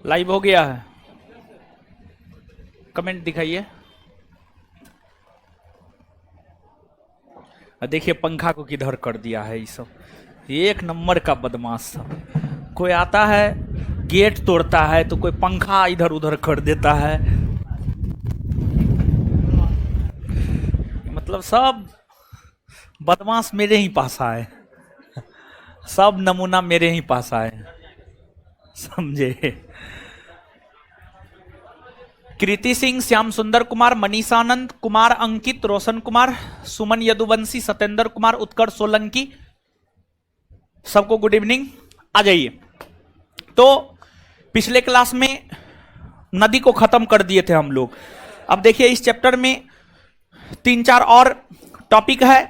Live हो गया है? कमेंट दिखाइए। देखिए पंखा को किधर कर दिया है ये सब, एक नंबर का बदमाश सब। कोई आता है गेट तोड़ता है तो कोई पंखा इधर उधर कर देता है। मतलब सब बदमाश मेरे ही पास आए, सब नमूना मेरे ही पास आए, समझे। कृति सिंह, श्याम सुंदर कुमार, मनीषानंद कुमार, अंकित, रोशन कुमार, सुमन यदुवंशी, सत्येंद्र कुमार, उत्कर्ष सोलंकी, सबको गुड इवनिंग। आ जाइए। तो पिछले क्लास में नदी को खत्म कर दिए थे हम लोग। अब देखिए इस चैप्टर में 3-4 और टॉपिक है।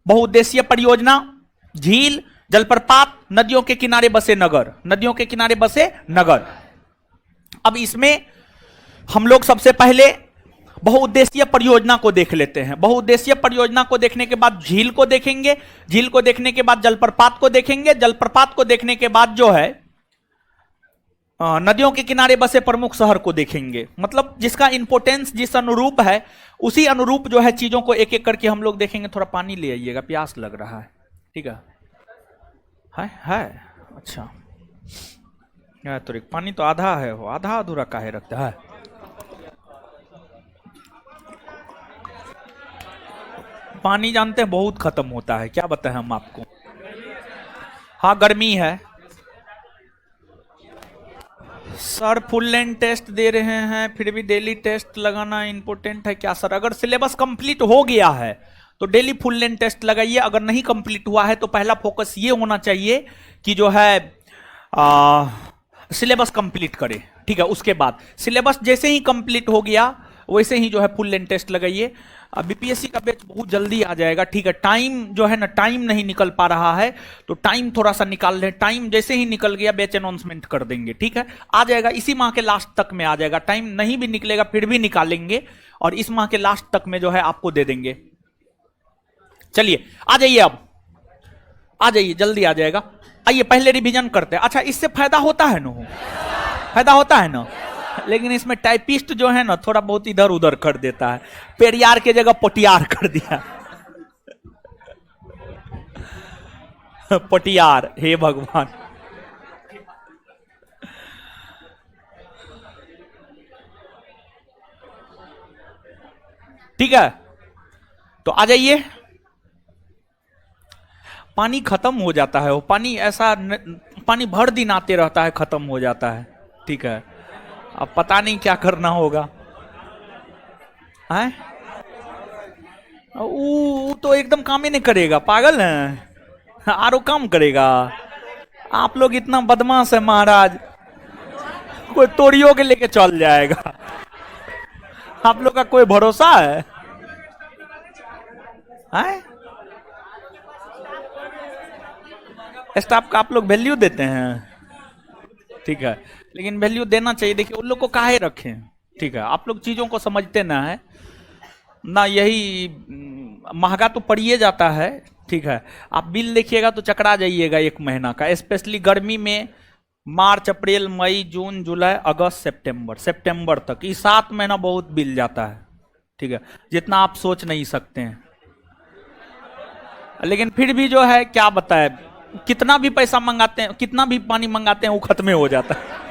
बहुउद्देशीय परियोजना, झील, जलप्रपात, नदियों के किनारे बसे नगर, नदियों के किनारे बसे नगर। अब इसमें हम लोग सबसे पहले बहुउद्देशीय परियोजना को देख लेते हैं। बहुउद्देशीय परियोजना को देखने के बाद झील को देखेंगे, झील को देखने के बाद जलप्रपात को देखेंगे, जलप्रपात को देखने के बाद जो है नदियों के किनारे बसे प्रमुख शहर को देखेंगे। मतलब जिसका इंपोर्टेंस जिस अनुरूप है उसी अनुरूप जो है चीजों को एक एक करके हम लोग देखेंगे। थोड़ा पानी ले आइएगा, प्यास लग रहा है। ठीक है? अच्छा तो पानी तो आधा है, हो आधा अधूरा काहे रखता है। पानी जानते हैं बहुत खत्म होता है, क्या बताएं हम आपको। हाँ गर्मी है सर, फुल लेंथ टेस्ट दे रहे हैं फिर भी डेली टेस्ट लगाना इंपॉर्टेंट है क्या सर? अगर सिलेबस कंप्लीट हो गया है तो डेली फुल लेंथ टेस्ट लगाइए। अगर नहीं कंप्लीट हुआ है तो पहला फोकस ये होना चाहिए कि जो है सिलेबस कंप्लीट करे। ठीक है, उसके बाद सिलेबस जैसे ही कंप्लीट हो गया वैसे ही जो है फुल लेंथ टेस्ट लगाइए। बीपीएससी का बैच बहुत जल्दी आ जाएगा। ठीक है, टाइम जो है ना, टाइम नहीं निकल पा रहा है तो टाइम थोड़ा सा निकाल लें। टाइम जैसे ही निकल गया बैच अनाउंसमेंट कर देंगे। ठीक है, आ जाएगा, इसी माह के लास्ट तक में आ जाएगा। टाइम नहीं भी निकलेगा फिर भी निकालेंगे और इस माह के लास्ट तक में जो है आपको दे देंगे। चलिए आ जाइए, अब आ जाइए, जल्दी आ जाएगा। आइए पहले रिवीजन करते हैं। अच्छा इससे फायदा होता है ना, फायदा होता है ना, लेकिन इसमें टाइपिस्ट जो है ना थोड़ा बहुत इधर उधर कर देता है। पेरियार के जगह पटियार कर दिया। पटियार, हे भगवान। ठीक है, तो आ जाइए। पानी खत्म हो जाता है, वो पानी ऐसा पानी भर दिन आते रहता है, खत्म हो जाता है। ठीक है, अब पता नहीं क्या करना होगा। है वो तो एकदम काम ही नहीं करेगा, पागल है। आरो काम करेगा। आप लोग इतना बदमाश है महाराज, कोई तोड़ियों के लेके चल जाएगा। आप लोग का कोई भरोसा है? स्टाफ का आप लोग वैल्यू देते हैं? ठीक है, लेकिन वैल्यू देना चाहिए। देखिए उन लोग को काहे रखें। ठीक है, आप लोग चीजों को समझते ना है ना, यही महंगा तो पड़िए जाता है। ठीक है, आप बिल देखिएगा तो चकरा जाइएगा एक महीना का। स्पेशली गर्मी में मार्च, अप्रैल, मई, जून, जुलाई, अगस्त, सितंबर तक, ये 7 महीना बहुत बिल जाता है। ठीक है, जितना आप सोच नहीं सकते हैं। लेकिन फिर भी जो है क्या बताए, कितना भी पैसा मंगाते हैं, कितना भी पानी मंगाते हैं, वो खत्म हो जाता है।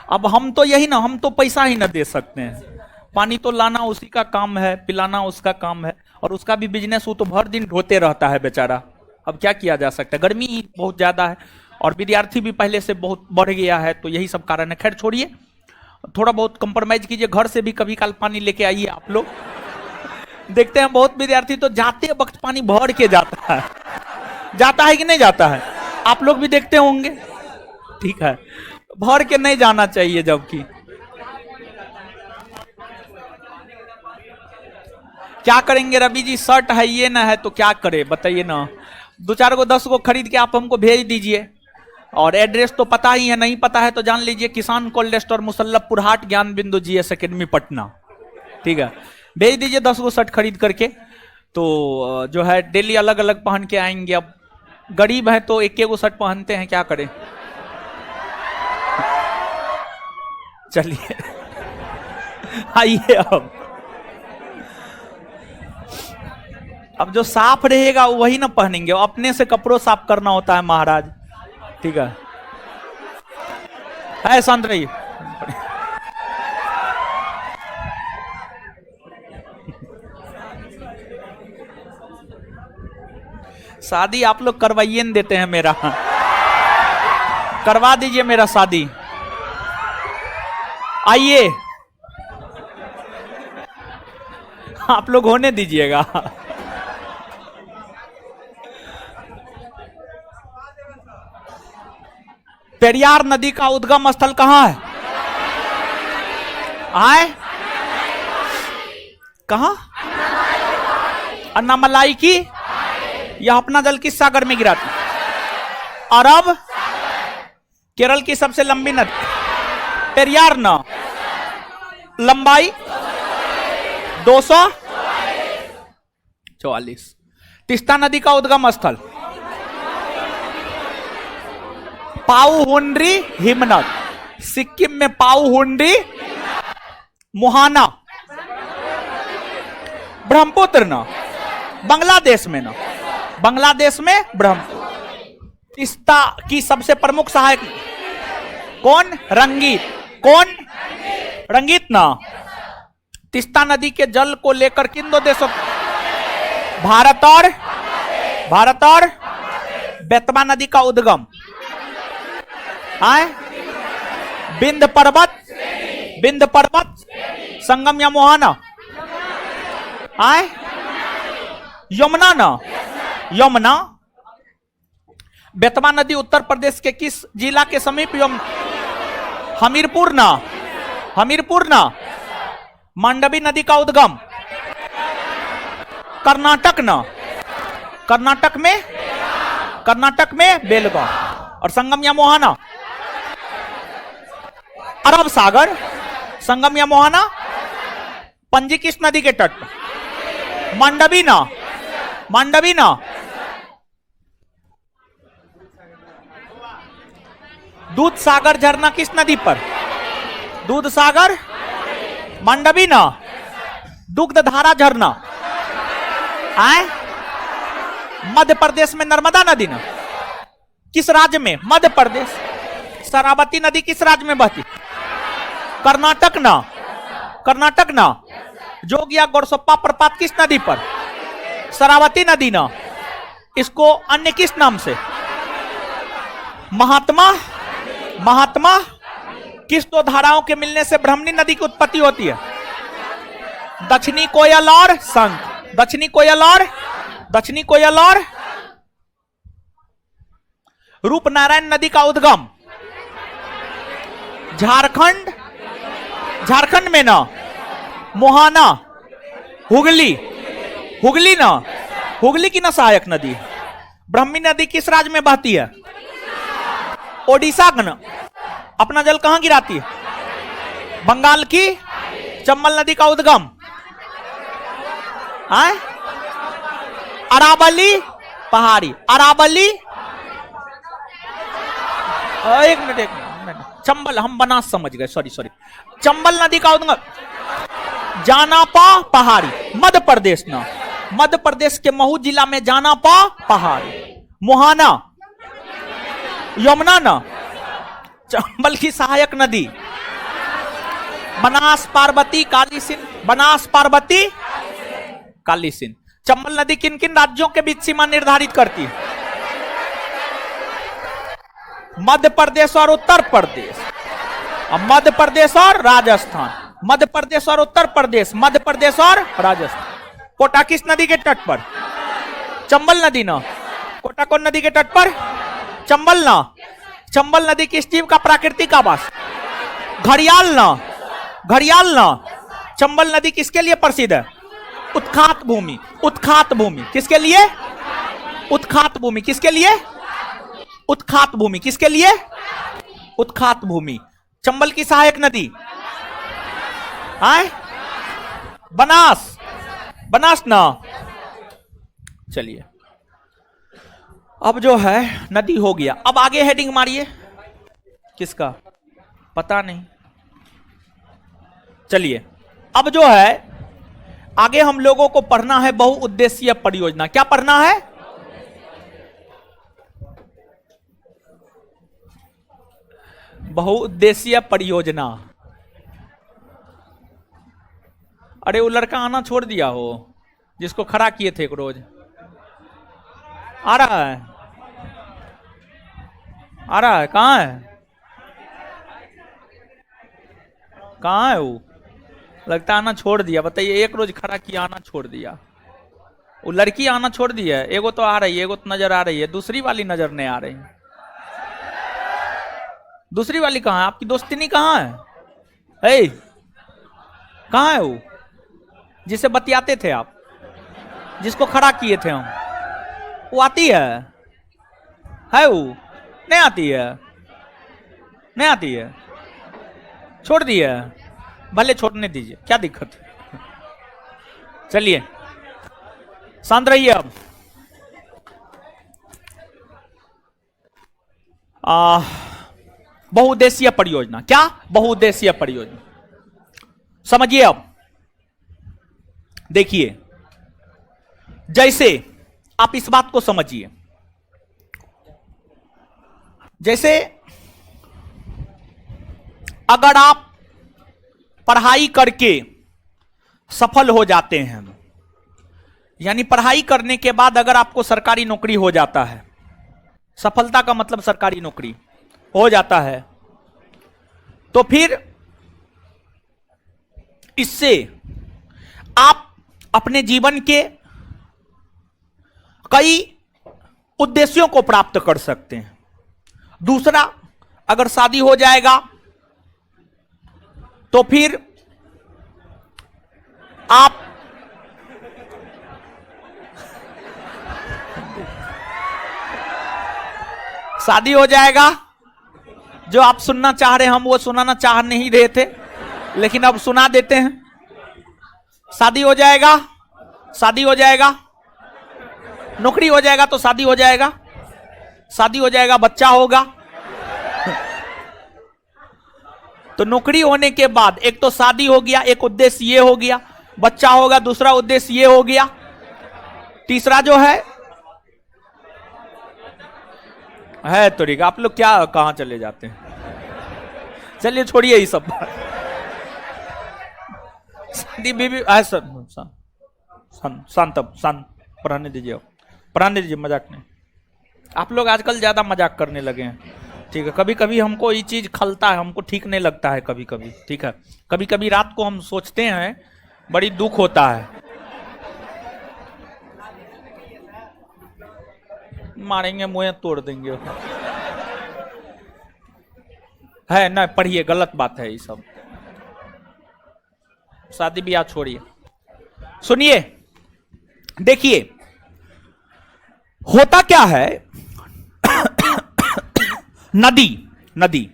अब हम तो यही ना, हम तो पैसा ही ना दे सकते हैं। पानी तो लाना उसी का काम है, पिलाना उसका काम है, और उसका भी बिजनेस वो तो भर दिन ढोते रहता है बेचारा। अब क्या किया जा सकता है, गर्मी ही बहुत ज्यादा है और विद्यार्थी भी पहले से बहुत बढ़ गया है, तो यही सब कारण है। खैर छोड़िए, थोड़ा बहुत कंप्रोमाइज कीजिए, घर से भी कभी काल पानी लेके आइए आप लोग। देखते हैं बहुत विद्यार्थी तो जाते वक्त पानी भर के जाता है। जाता है कि नहीं जाता है? आप लोग भी देखते होंगे। ठीक है, भर के नहीं जाना चाहिए। जबकि क्या करेंगे रवि जी, शर्ट है ये ना है तो क्या करे बताइए ना। 2-4 को 10 को खरीद के आप हमको भेज दीजिए। और एड्रेस तो पता ही है, नहीं पता है तो जान लीजिए, किसान कोल्ड स्टोर, मुसल्लफपुर हाट, ज्ञान बिंदु जीएस एकेडमी पटना। ठीक है, भेज दीजिए 10 को शर्ट खरीद करके। तो जो है डेली अलग अलग पहन के आएंगे। अब गरीब है तो एक एक शर्ट पहनते हैं, क्या करें। चलिए आइए अब जो साफ रहेगा वही ना पहनेंगे, अपने से कपड़ों साफ करना होता है महाराज। ठीक है शांत रहिए। शादी आप लोग करवाइए नहीं देते हैं मेरा, करवा दीजिए मेरा शादी। आइए आप लोग होने दीजिएगा। पेरियार नदी का उद्गम स्थल कहां है? आए कहां? अन्नामलाई की, यह अपना जल किस सागर में गिराती? अरब। केरल की सबसे लंबी नदी पेरियार ना, लंबाई 244। तीस्ता नदी का उद्गम स्थल पाउहुंड्री हिमनद, सिक्किम में पाउहुंड्री, मुहाना, ब्रह्मपुत्र ना, बांग्लादेश में ना, बांग्लादेश में ब्रह्मपुत्र। तीस्ता की सबसे प्रमुख सहायक कौन? रंगीत। कौन? रंगीत ना। तीस्ता नदी के जल को लेकर किन दो देशों, भारत और बेतवा नदी का उद्गम आए बिंद पर्वत संगम या मोहाना आए यमुना ना, यमुना। बेतवा नदी उत्तर प्रदेश के किस जिला के समीप? हमीरपुर ना। मांडवी नदी का उद्गम कर्नाटक ना, कर्नाटक में बेलगांव। और संगम या मोहाना अरब सागर। संगम या मोहाना पंजी किस नदी के तट पर? मांडवी ना। दूध सागर झरना किस नदी पर? दूध सागर, मांडवी ना। दुग्धधारा झरना आए मध्य प्रदेश में नर्मदा नदी ना, किस राज्य में? मध्य प्रदेश। शरावती नदी किस राज्य में बहती? कर्नाटक ना। जोग या गोरसप्पा प्रपात किस नदी पर? शरावती नदी ना। इसको अन्य किस नाम से? महात्मा। किस दो धाराओं के मिलने से ब्राह्मणी नदी की उत्पत्ति होती है? दक्षिणी कोयल और संख। दक्षिणी कोयल और रूपनारायण नदी का उद्गम झारखंड में ना, मोहाना, हुगली ना। हुगली की ना सहायक नदी। ब्राह्मणी नदी किस राज्य में बहती है? ओडिशा का ना। अपना जल कहां गिराती है? बंगाल की चंबल नदी का उद्गम अरावली पहाड़ी। एक मिनट चंबल, हम बनास समझ गए, सॉरी। चंबल नदी का उद्गम जानापा पहाड़ी, मध्य प्रदेश ना। मध्य प्रदेश के महू जिला में जानापा पहाड़ी। मोहाना, यमुना ना। चंबल की सहायक नदी बनास पार्वती कालीसिंध। चंबल नदी किन किन राज्यों के बीच सीमा निर्धारित करती है? मध्य प्रदेश और उत्तर प्रदेश। मध्य प्रदेश और राजस्थान। मध्य प्रदेश और उत्तर प्रदेश। मध्य प्रदेश और राजस्थान। कोटा किस नदी के तट पर? चंबल नदी ना। कोटा कौन नदी के तट पर? चंबल ना। चंबल नदी किस जीव का प्राकृतिक आवास? घड़ियाल ना। चंबल नदी किसके लिए प्रसिद्ध है? उत्खात भूमि। किसके लिए? उत्खात भूमि। चंबल की सहायक नदी बनास ना। चलिए अब जो है नदी हो गया, अब आगे हेडिंग मारिए। किसका? पता नहीं। चलिए, अब जो है आगे हम लोगों को पढ़ना है बहुउद्देशीय परियोजना। क्या पढ़ना है? बहुउद्देशीय परियोजना। अरे वो लड़का आना छोड़ दिया हो जिसको खड़ा किए थे एक रोज। आ रहा है? आ रहा है? कहां है? कहां है वो? लगता आना छोड़ दिया। बताइए, एक रोज खड़ा किया, आना छोड़ दिया। वो लड़की आना छोड़ दी है। एगो तो आ रही है, एगो तो नजर आ रही है, दूसरी वाली नजर नहीं आ रही। दूसरी वाली कहां है? आपकी दोस्तिनी कहां है? ए, कहां है वो जिसे बतियाते थे आप, जिसको खड़ा किए थे हम? वो आती है वो? नहीं आती है? नहीं आती है? छोड़ दी है? भले छोड़ने दीजिए, क्या दिक्कत है। चलिए शांत रहिए। अब बहुउद्देशीय परियोजना। क्या? बहुउद्देशीय परियोजना। समझिए। अब देखिए, जैसे आप इस बात को समझिए, जैसे अगर आप पढ़ाई करके सफल हो जाते हैं, यानी पढ़ाई करने के बाद अगर आपको सरकारी नौकरी हो जाता है, सफलता का मतलब सरकारी नौकरी हो जाता है, तो फिर इससे आप अपने जीवन के कई उद्देश्यों को प्राप्त कर सकते हैं। दूसरा, अगर शादी हो जाएगा तो फिर आप शादी हो जाएगा, जो आप सुनना चाह रहे हैं हम वो सुनाना चाह नहीं रहे थे, लेकिन अब सुना देते हैं। शादी हो जाएगा, शादी हो जाएगा, नौकरी हो जाएगा तो शादी हो जाएगा, शादी हो जाएगा, बच्चा होगा। तो नौकरी होने के बाद एक तो शादी हो गया, एक उद्देश्य ये हो गया, बच्चा होगा, दूसरा उद्देश्य ये हो गया, तीसरा जो है तो ठीक। आप लोग क्या कहां चले जाते हैं? चलिए छोड़िए ये सब। शादी बीबी शांत पढ़ाने दीजिए, पढ़ाने दीजिए, मजाक नहीं। आप लोग आजकल ज्यादा मजाक करने लगे हैं, ठीक है। कभी कभी हमको ये चीज खलता है, हमको ठीक नहीं लगता है कभी कभी, ठीक है। कभी कभी रात को हम सोचते हैं, बड़ी दुख होता है। मारेंगे, मुंह तोड़ देंगे। है ना? पढ़िए, गलत बात है ये सब। शादी ब्याह छोड़िए, सुनिए। देखिए होता क्या है, नदी नदी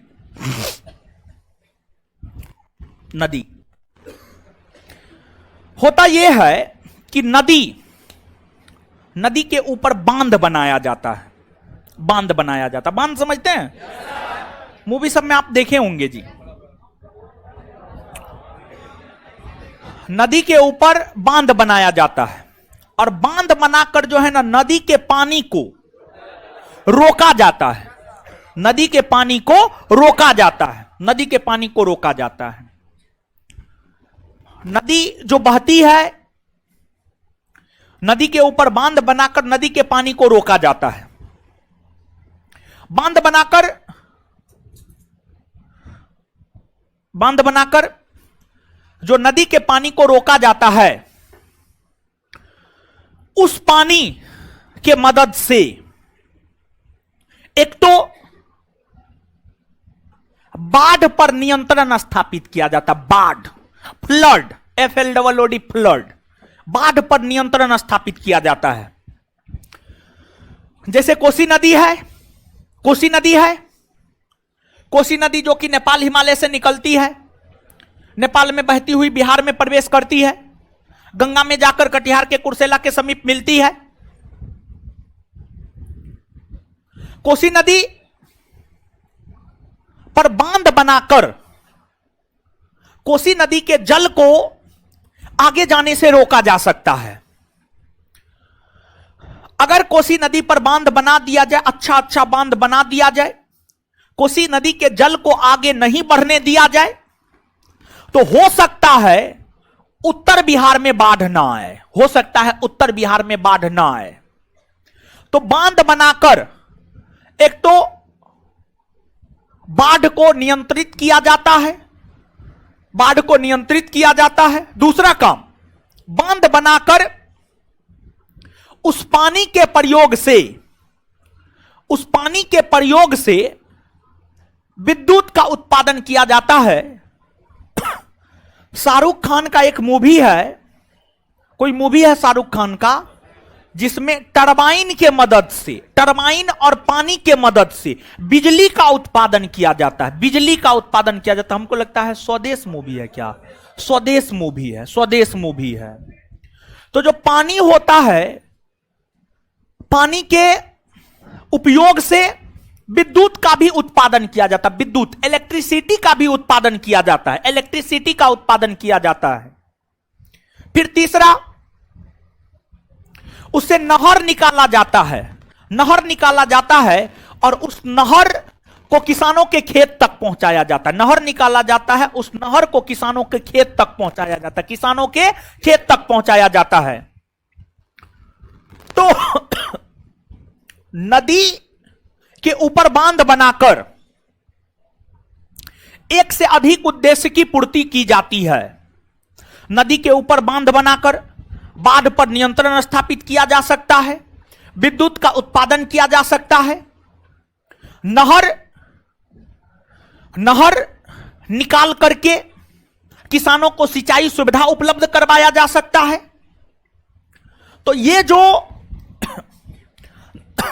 नदी होता यह है कि नदी के ऊपर बांध बनाया जाता है। बांध बनाया जाता, बांध समझते हैं? मूवी सब में आप देखे होंगे जी। नदी के ऊपर बांध बनाया जाता है, और बांध बनाकर जो है ना, नदी के पानी को रोका जाता है। नदी के पानी को रोका जाता है, नदी के पानी को रोका जाता है। नदी जो बहती है, नदी के ऊपर बांध बनाकर नदी के पानी को रोका जाता है। बांध बनाकर जो नदी के पानी को रोका जाता है, उस पानी के मदद से एक तो बाढ़ पर नियंत्रण स्थापित किया जाता। बाढ़, फ्लड, FLOOD, फ्लड, बाढ़ पर नियंत्रण स्थापित किया जाता है। जैसे कोसी नदी है, कोसी नदी जो कि नेपाल हिमालय से निकलती है, नेपाल में बहती हुई बिहार में प्रवेश करती है, गंगा में जाकर कटिहार के कुर्सेला के समीप मिलती है। कोसी नदी पर बांध बनाकर कोसी नदी के जल को आगे जाने से रोका जा सकता है। अगर कोसी नदी पर बांध बना दिया जाए, अच्छा बांध बना दिया जाए, कोसी नदी के जल को आगे नहीं बढ़ने दिया जाए, तो हो सकता है उत्तर बिहार में बाढ़ ना आए, हो सकता है उत्तर बिहार में बाढ़ ना आए। तो बांध बनाकर एक तो बाढ़ को नियंत्रित किया जाता है, बाढ़ को नियंत्रित किया जाता है। दूसरा काम, बांध बनाकर उस पानी के प्रयोग से विद्युत का उत्पादन किया जाता है। शाहरुख खान का एक मूवी है, कोई मूवी है शाहरुख खान का, जिसमें टरबाइन के मदद से, टरबाइन और पानी के मदद से बिजली का उत्पादन किया जाता है, बिजली का उत्पादन किया जाता है। हमको लगता है स्वदेश मूवी है क्या, स्वदेश मूवी है, स्वदेश मूवी है। तो जो पानी होता है, पानी के उपयोग से विद्युत का भी उत्पादन किया जाता है, विद्युत इलेक्ट्रिसिटी का भी उत्पादन किया जाता है, इलेक्ट्रिसिटी का उत्पादन किया जाता है। फिर तीसरा, उससे नहर निकाला जाता है, नहर निकाला जाता है और उस नहर को किसानों के खेत तक पहुंचाया जाता है, नहर निकाला जाता है, उस नहर को किसानों के खेत तक पहुंचाया जाता है, किसानों के खेत तक पहुंचाया जाता है। तो नदी के ऊपर बांध बनाकर एक से अधिक उद्देश्य की पूर्ति की जाती है। नदी के ऊपर बांध बनाकर बाढ़ पर नियंत्रण स्थापित किया जा सकता है, विद्युत का उत्पादन किया जा सकता है, नहर निकाल करके किसानों को सिंचाई सुविधा उपलब्ध करवाया जा सकता है। तो ये जो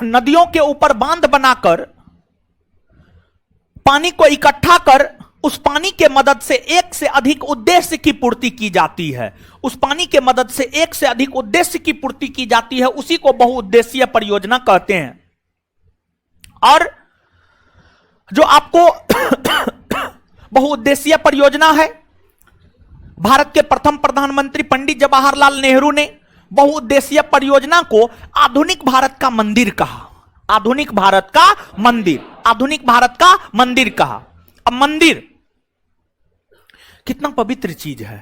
नदियों के ऊपर बांध बनाकर पानी को इकट्ठा कर उस पानी के मदद से एक से अधिक उद्देश्य की पूर्ति की जाती है, उस पानी के मदद से एक से अधिक उद्देश्य की पूर्ति की जाती है, उसी को बहुउद्देशीय परियोजना कहते हैं। और जो आपको बहुउद्देशीय परियोजना है, भारत के प्रथम प्रधानमंत्री पंडित जवाहरलाल नेहरू ने बहुउद्देशीय परियोजना को आधुनिक भारत का मंदिर कहा, आधुनिक भारत का मंदिर, आधुनिक भारत का मंदिर कहा। अब मंदिर कितना पवित्र चीज है,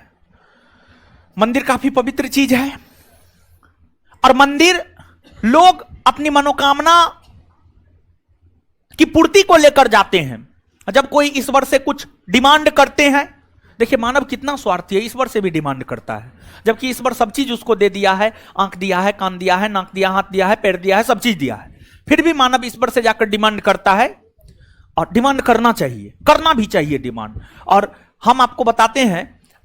मंदिर काफी पवित्र चीज है। और मंदिर लोग अपनी मनोकामना की पूर्ति को लेकर जाते हैं। जब कोई ईश्वर से कुछ डिमांड करते हैं, देखिए मानव कितना स्वार्थी है, ईश्वर से भी डिमांड करता है, जबकि ईश्वर सब चीज उसको दे दिया है, आंख दिया है, कान दिया है, नाक दिया, हाथ दिया है, पैर दिया है, सब चीज दिया है, फिर भी मानव ईश्वर से जाकर डिमांड करता है। और डिमांड करना चाहिए, करना भी चाहिए डिमांड। और हम आपको बताते हैं,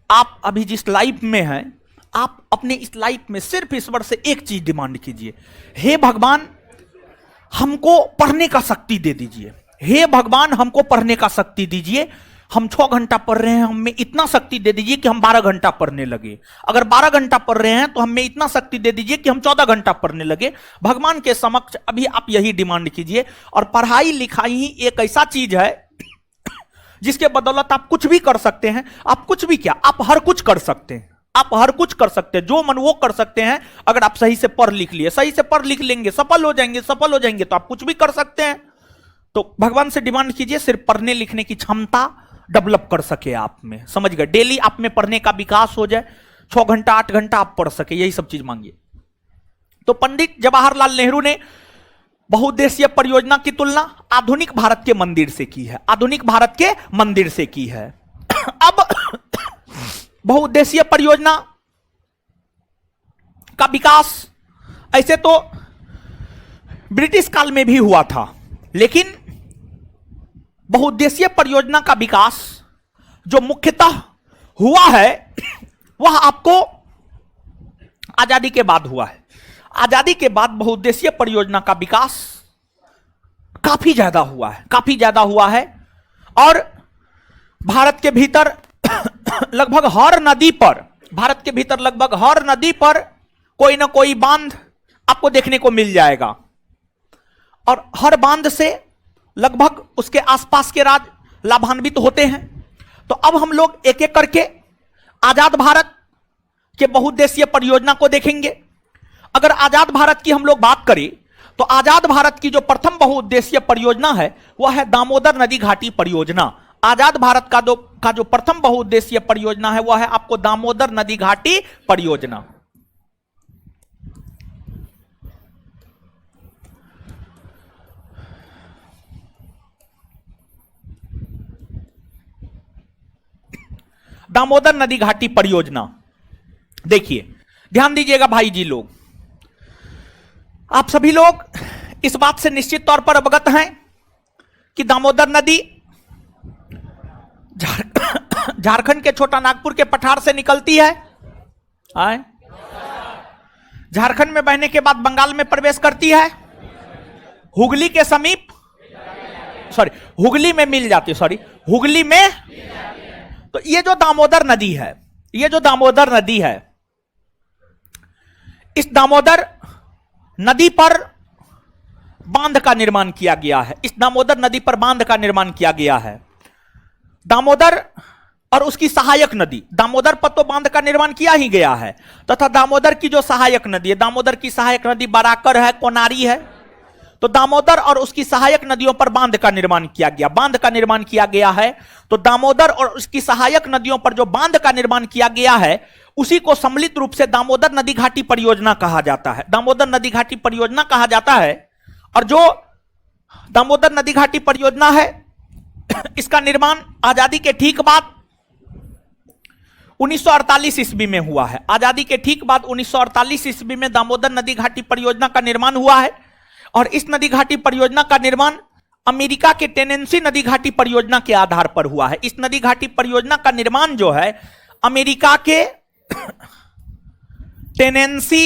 आप अभी जिस लाइफ में हैं, आप अपने इस लाइफ में सिर्फ ईश्वर से एक चीज डिमांड कीजिए, हे भगवान हमको पढ़ने का शक्ति दे दीजिए, हे भगवान हमको पढ़ने का शक्ति दीजिए, हम 6 घंटा पढ़ रहे हैं, हमें इतना शक्ति दे दीजिए कि हम 12 घंटा पढ़ने लगे, अगर 12 घंटा पढ़ रहे हैं तो हमें इतना शक्ति दे दीजिए कि हम 14 घंटा पढ़ने लगे। भगवान के समक्ष अभी आप यही डिमांड कीजिए। और पढ़ाई लिखाई ही एक ऐसा चीज है जिसके बदौलत आप कुछ भी कर सकते हैं। आप कुछ भी क्या, आप हर कुछ कर सकते हैं, आप हर कुछ कर सकते हैं, जो मन वो कर सकते हैं। अगर आप सही से पढ़ लिख लिए, सही से पढ़ लिख लेंगे, सफल हो जाएंगे, सफल हो जाएंगे तो आप कुछ भी कर सकते हैं। तो भगवान से डिमांड कीजिए सिर्फ पढ़ने लिखने की क्षमता डेवलप कर सके आप में, समझ गए, डेली आप में पढ़ने का विकास हो जाए, 6 घंटा 8 घंटा आप पढ़ सके, यही सब चीज मांगिए। तो पंडित जवाहरलाल नेहरू ने बहुउद्देशीय परियोजना की तुलना आधुनिक भारत के मंदिर से की है, आधुनिक भारत के मंदिर से की है। अब बहुउद्देशीय परियोजना का विकास ऐसे तो ब्रिटिश काल में भी हुआ था, लेकिन बहुउद्देशीय परियोजना का विकास जो मुख्यतः हुआ है वह आपको आजादी के बाद हुआ है। आजादी के बाद बहुउद्देशीय परियोजना का विकास काफी ज्यादा हुआ है, काफी ज्यादा हुआ है। और भारत के भीतर लगभग हर नदी पर, भारत के भीतर लगभग हर नदी पर कोई ना कोई बांध आपको देखने को मिल जाएगा। और हर बांध से लगभग उसके आसपास के राज्य लाभान्वित होते हैं। तो अब हम लोग एक एक करके आजाद भारत के बहुउद्देशीय परियोजना को देखेंगे। अगर आजाद भारत की हम लोग बात करें तो आजाद भारत की जो प्रथम बहुउद्देशीय परियोजना है वह है दामोदर नदी घाटी परियोजना। आजाद भारत का जो प्रथम बहुउद्देशीय परियोजना है वह है आपको दामोदर नदी घाटी परियोजना। दामोदर नदी घाटी परियोजना, देखिए ध्यान दीजिएगा भाई जी लोग, आप सभी लोग इस बात से निश्चित तौर पर अवगत हैं कि दामोदर नदी झारखंड के छोटा नागपुर के पठार से निकलती है, झारखंड में बहने के बाद बंगाल में प्रवेश करती है, हुगली के समीप हुगली में मिल जाती है, हुगली में। तो ये जो दामोदर नदी है, ये जो दामोदर नदी है, इस दामोदर नदी पर बांध का निर्माण किया गया है। इस दामोदर नदी पर बांध का निर्माण किया गया है। दामोदर और उसकी सहायक नदी, दामोदर पर तो बांध का निर्माण किया ही गया है, तथा दामोदर की जो सहायक नदी है, दामोदर की सहायक नदी बराकर है, कोनारी है। तो दामोदर और उसकी सहायक नदियों पर बांध का निर्माण किया गया, बांध का निर्माण किया गया है। तो दामोदर और उसकी सहायक नदियों पर जो बांध का निर्माण किया गया है उसी को सम्मिलित रूप से दामोदर नदी घाटी परियोजना कहा जाता है, दामोदर नदी घाटी परियोजना कहा जाता है। और जो दामोदर नदी घाटी परियोजना है इसका निर्माण आजादी के ठीक बाद 1948 ईस्वी में हुआ है। आजादी के ठीक बाद 1948 ईस्वी में दामोदर नदी घाटी परियोजना का निर्माण हुआ है। और इस नदी घाटी परियोजना का निर्माण अमेरिका के टेनेंसी नदी घाटी परियोजना के आधार पर हुआ है। इस नदी घाटी परियोजना का निर्माण जो है अमेरिका के टेनेंसी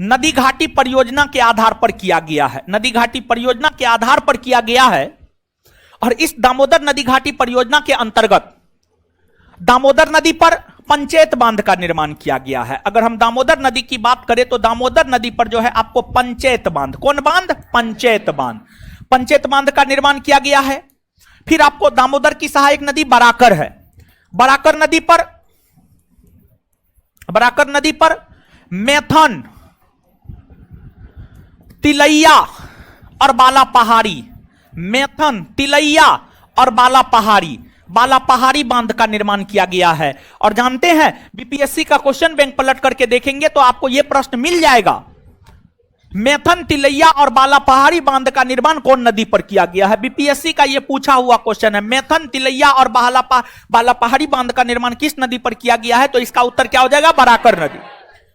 नदी घाटी परियोजना के आधार पर किया गया है, नदी घाटी परियोजना के आधार पर किया गया है। और इस दामोदर नदी घाटी परियोजना के अंतर्गत दामोदर नदी पर पंचेत बांध का निर्माण किया गया है। अगर हम दामोदर नदी की बात करें तो दामोदर नदी पर जो है आपको पंचेत बांध, कौन बांध? पंचेत बांध, पंचेत बांध का निर्माण किया गया है। फिर आपको दामोदर की सहायक नदी बराकर है, बराकर नदी पर मैथन, तिलैया और बाला पहाड़ी, मैथन, तिलैया और बाला पहाड़ी बांध का निर्माण किया गया है। और जानते हैं बीपीएससी का क्वेश्चन बैंक पलट करके देखेंगे तो आपको यह प्रश्न मिल जाएगा, मैथन, तिलैया और बाला पहाड़ी बांध का निर्माण कौन नदी पर किया गया है? बीपीएससी का यह पूछा हुआ क्वेश्चन है, मैथन, तिलैया और बाला पहाड़ी बांध का निर्माण किस नदी पर किया गया है? तो इसका उत्तर क्या हो जाएगा? बराकर नदी।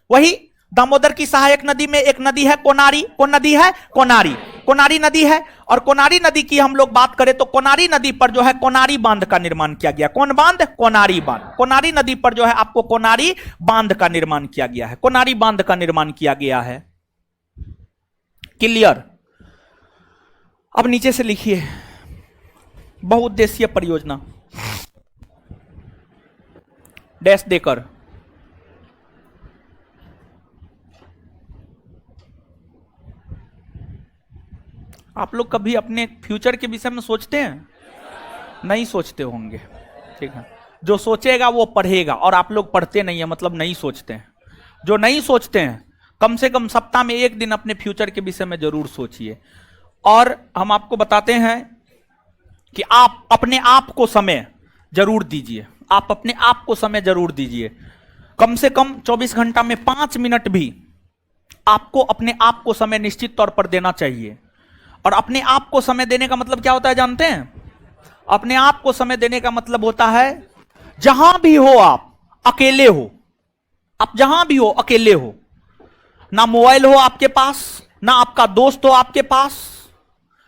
वही दामोदर की सहायक नदी में एक नदी है कोनारी, कौन नदी है? कोनारी नदी है। और कोनारी नदी की हम लोग बात करें तो कोनारी नदी पर जो है कोनारी बांध का निर्माण किया गया। कौन बांध? कोनारी बांध। कोनारी नदी पर जो है आपको कोनारी बांध का निर्माण किया गया है, कोनारी बांध का निर्माण किया गया है। क्लियर? अब नीचे से लिखिए बहुउद्देशीय परियोजना डैश देकर। आप लोग कभी अपने फ्यूचर के विषय में सोचते हैं? नहीं सोचते होंगे, ठीक है। जो सोचेगा वो पढ़ेगा, और आप लोग पढ़ते नहीं है मतलब नहीं सोचते हैं। जो नहीं सोचते हैं कम से कम सप्ताह में एक दिन अपने फ्यूचर के विषय में जरूर सोचिए। और हम आपको बताते हैं कि आप अपने आप को समय जरूर दीजिए, आप अपने आप को समय जरूर दीजिए। कम से कम 24 घंटा में 5 मिनट भी आपको अपने आप को समय निश्चित तौर पर देना चाहिए। और अपने आप को समय देने का मतलब क्या होता है जानते हैं? अपने आप को समय देने का मतलब होता है जहां भी हो आप अकेले हो, आप जहां भी हो अकेले हो, ना मोबाइल हो आपके पास, ना आपका दोस्त हो आपके पास,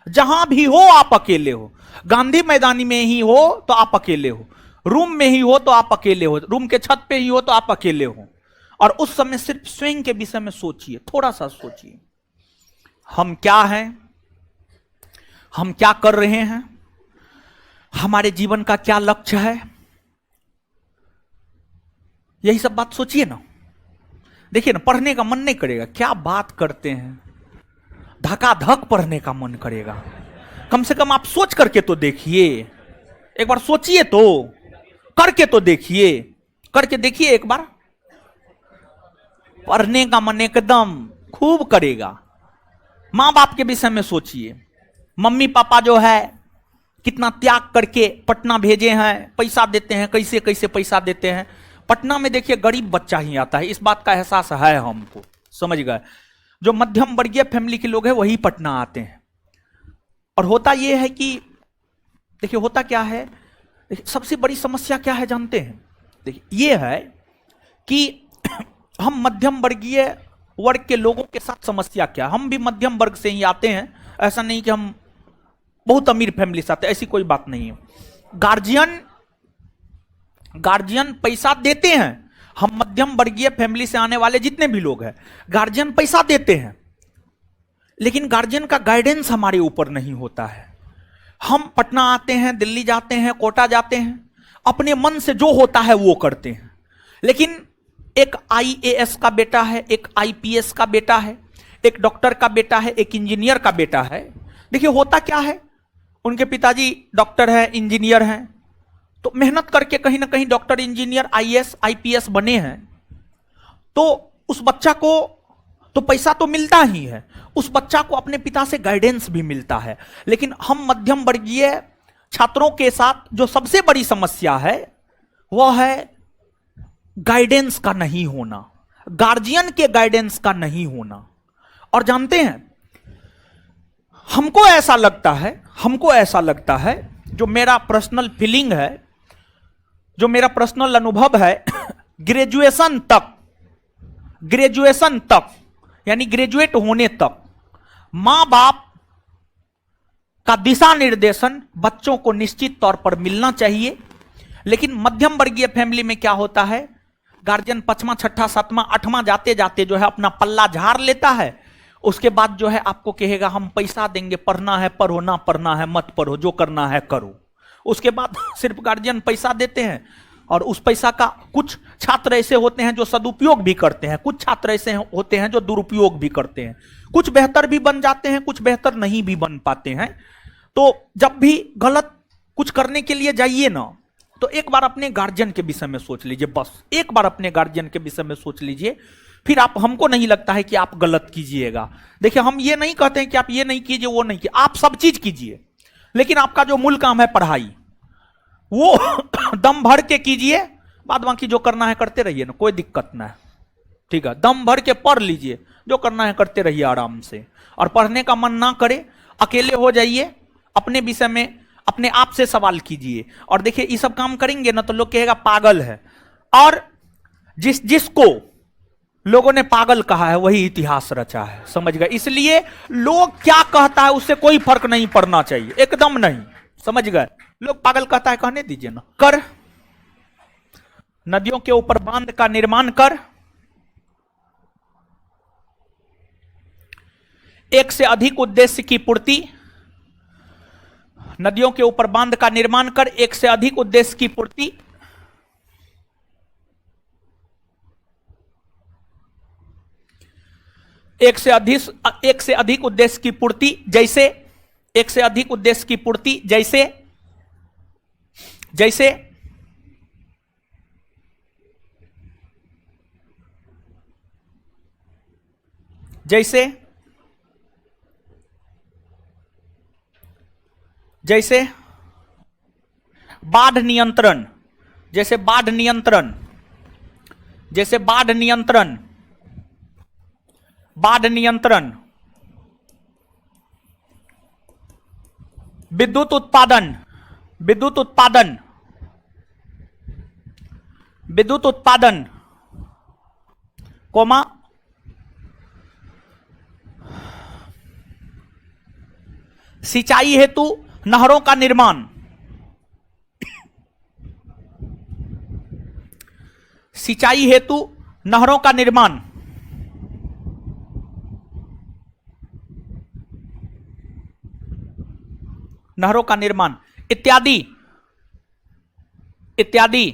जहां भी हो आप अकेले हो। गांधी मैदानी में ही हो तो आप अकेले हो, रूम में ही हो तो आप अकेले हो, रूम के छत पे ही हो तो आप अकेले हो। और उस समय सिर्फ स्वयं के विषय में सोचिए, थोड़ा सा सोचिए, हम क्या हैं, हम क्या कर रहे हैं, हमारे जीवन का क्या लक्ष्य है, यही सब बात सोचिए ना। देखिए ना, पढ़ने का मन नहीं करेगा, क्या बात करते हैं, धकाधक पढ़ने का मन करेगा। कम से कम आप सोच करके तो देखिए, एक बार सोचिए तो, करके तो देखिए, करके देखिए एक बार। पढ़ने का मन एकदम खूब करेगा। मां बाप के विषय में सोचिए, मम्मी पापा जो है कितना त्याग करके पटना भेजे हैं, पैसा देते हैं, कैसे कैसे पैसा देते हैं। पटना में देखिए गरीब बच्चा ही आता है, इस बात का एहसास है हमको, समझ गए। जो मध्यम वर्गीय फैमिली के लोग हैं वही पटना आते हैं। और होता यह है कि देखिए होता क्या है, सबसे बड़ी समस्या क्या है जानते हैं? देखिए ये है कि हम मध्यम वर्गीय वर्ग के लोगों के साथ समस्या क्या, हम भी मध्यम वर्ग से ही आते हैं, ऐसा नहीं कि हम बहुत अमीर फैमिली से आते हैं, ऐसी कोई बात नहीं है। गार्जियन पैसा देते हैं, हम मध्यम वर्गीय फैमिली से आने वाले जितने भी लोग हैं, गार्जियन पैसा देते हैं, लेकिन गार्जियन का गाइडेंस हमारे ऊपर नहीं होता है। हम पटना आते हैं, दिल्ली जाते हैं, कोटा जाते हैं, अपने मन से जो होता है वो करते हैं। लेकिन एक आईएएस का बेटा है, एक आईपीएस का बेटा है, एक डॉक्टर का बेटा है, एक इंजीनियर का बेटा है। देखिए होता क्या है, उनके पिताजी डॉक्टर हैं, इंजीनियर हैं, तो मेहनत करके कहीं ना कहीं डॉक्टर, इंजीनियर, आईएएस, आईपीएस बने हैं। तो उस बच्चा को तो पैसा तो मिलता ही है, उस बच्चा को अपने पिता से गाइडेंस भी मिलता है। लेकिन हम मध्यम वर्गीय छात्रों के साथ जो सबसे बड़ी समस्या है वह है गाइडेंस का नहीं होना, गार्जियन के गाइडेंस का नहीं होना। और जानते हैं, हमको ऐसा लगता है, जो मेरा पर्सनल फीलिंग है, जो मेरा पर्सनल अनुभव है, ग्रेजुएशन तक यानी ग्रेजुएट होने तक मां बाप का दिशा निर्देशन बच्चों को निश्चित तौर पर मिलना चाहिए। लेकिन मध्यम वर्गीय फैमिली में क्या होता है, गार्जियन 5वां 6ठा 7वां 8वां जाते जाते जो है अपना पल्ला झाड़ लेता है। उसके बाद जो है आपको कहेगा हम पैसा देंगे, पढ़ना है पढ़ो, ना पढ़ना है मत पढ़ो, जो करना है करो। उसके बाद सिर्फ गार्जियन पैसा देते हैं, और उस पैसा का कुछ छात्र ऐसे होते हैं जो सदुपयोग भी करते हैं, कुछ छात्र ऐसे होते हैं जो दुरुपयोग भी करते हैं। कुछ बेहतर भी बन जाते हैं, कुछ बेहतर नहीं भी बन पाते हैं। तो जब भी गलत कुछ करने के लिए जाइए ना, तो एक बार अपने गार्जियन के विषय में सोच लीजिए, बस एक बार अपने गार्जियन के विषय में सोच लीजिए, फिर आप, हमको नहीं लगता है कि आप गलत कीजिएगा। देखिए हम ये नहीं कहते हैं कि आप ये नहीं कीजिए, वो नहीं कीजिए, आप सब चीज कीजिए, लेकिन आपका जो मूल काम है पढ़ाई, वो दम भर के कीजिए, बाद बाकी जो करना है करते रहिए ना, कोई दिक्कत ना है, ठीक है। दम भर के पढ़ लीजिए, जो करना है करते रहिए आराम से। और पढ़ने का मन ना करे, अकेले हो जाइए, अपने विषय में अपने आप से सवाल कीजिए। और देखिए ये सब काम करेंगे ना तो लोग कहेगा पागल है, और जिसको लोगों ने पागल कहा है वही इतिहास रचा है, समझ गए। इसलिए लोग क्या कहता है उससे कोई फर्क नहीं पड़ना चाहिए, एकदम नहीं, समझ गए। लोग पागल कहता है कहने दीजिए ना। कर नदियों के ऊपर बांध का निर्माण कर, एक से अधिक उद्देश्य की पूर्ति। नदियों के ऊपर बांध का निर्माण कर, एक से अधिक उद्देश्य की पूर्ति। एक से अधिक उद्देश्य की पूर्ति, जैसे एक से अधिक उद्देश्य की पूर्ति, जैसे जैसे जैसे जैसे बाढ़ नियंत्रण, जैसे बाढ़ नियंत्रण, जैसे बाढ़ नियंत्रण, बाढ़ नियंत्रण, विद्युत उत्पादन, विद्युत उत्पादन, विद्युत उत्पादन, कोमा सिंचाई हेतु नहरों का निर्माण, सिंचाई हेतु नहरों का निर्माण, नहरों का निर्माण, इत्यादि इत्यादि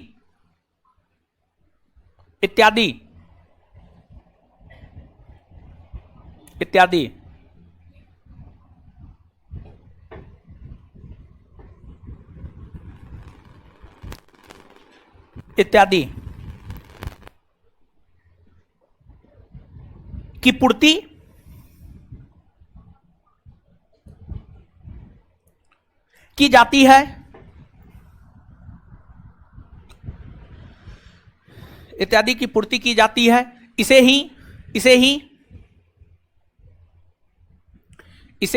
इत्यादि इत्यादि। इत्यादि की पूर्ति की जाती है, इत्यादि की पूर्ति की जाती है। इसे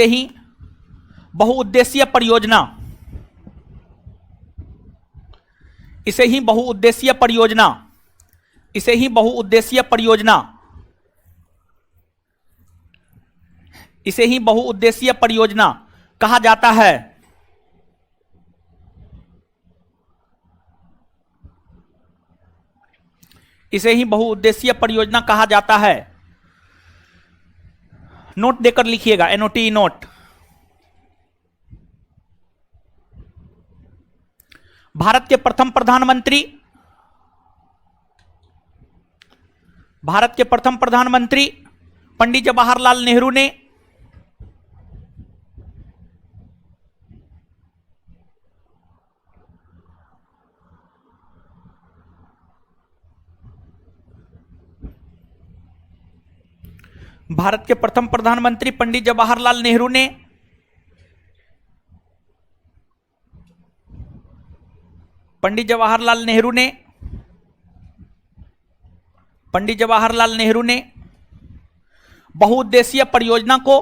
ही बहुउद्देशीय परियोजना, इसे ही बहुउद्देशीय परियोजना, इसे ही बहुउद्देशीय परियोजना, इसे ही बहुउद्देशीय परियोजना कहा जाता है। इसे ही बहुउद्देशीय परियोजना कहा जाता है। नोट देकर लिखिएगा, एनओटी नोट। भारत के प्रथम प्रधानमंत्री, भारत के प्रथम प्रधानमंत्री पंडित जवाहरलाल नेहरू ने भारत के प्रथम प्रधानमंत्री पंडित जवाहरलाल नेहरू ने पंडित जवाहरलाल नेहरू ने बहुउद्देशीय परियोजना को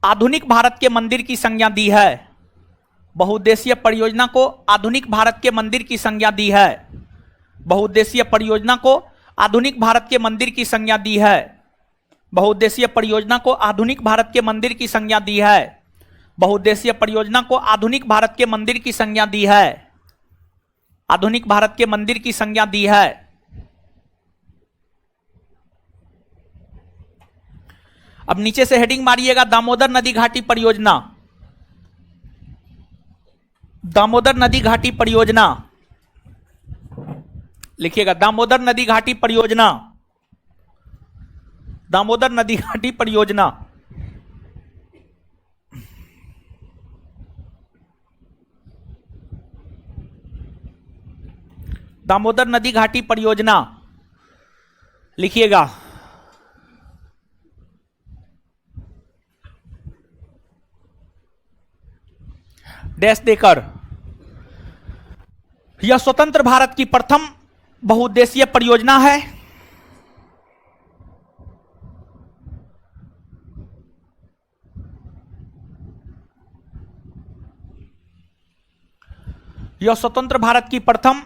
आधुनिक भारत के मंदिर की संज्ञा दी है। बहुउद्देशीय परियोजना को आधुनिक भारत के मंदिर की संज्ञा दी है। बहुउद्देशीय परियोजना को आधुनिक भारत के मंदिर की संज्ञा दी है। बहुउद्देशीय परियोजना को आधुनिक भारत के मंदिर की संज्ञा दी है। बहुउद्देशीय परियोजना को आधुनिक भारत के मंदिर की संज्ञा दी है। आधुनिक भारत के मंदिर की संज्ञा दी है। अब नीचे से हेडिंग मारिएगा, दामोदर नदी घाटी परियोजना। दामोदर नदी घाटी परियोजना लिखिएगा, दामोदर नदी घाटी परियोजना, दामोदर नदी घाटी परियोजना। दामोदर नदी घाटी परियोजना लिखिएगा। डैश देकर, यह स्वतंत्र भारत की प्रथम बहुउद्देशीय परियोजना है। यह स्वतंत्र भारत की प्रथम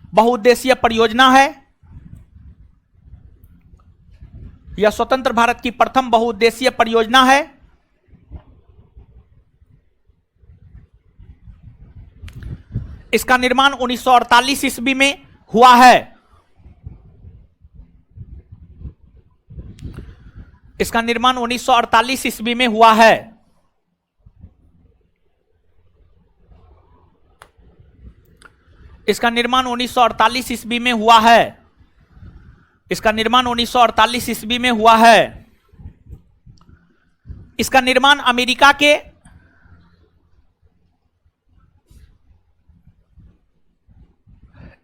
बहुउद्देशीय परियोजना है। यह स्वतंत्र भारत की प्रथम बहुउद्देशीय परियोजना है। इसका निर्माण 1948 ईस्वी में हुआ है। इसका निर्माण 1948 ईस्वी में हुआ है। इसका निर्माण 1948 ईस्वी में हुआ है। इसका निर्माण 1948 ईस्वी में हुआ है। इसका निर्माण अमेरिका के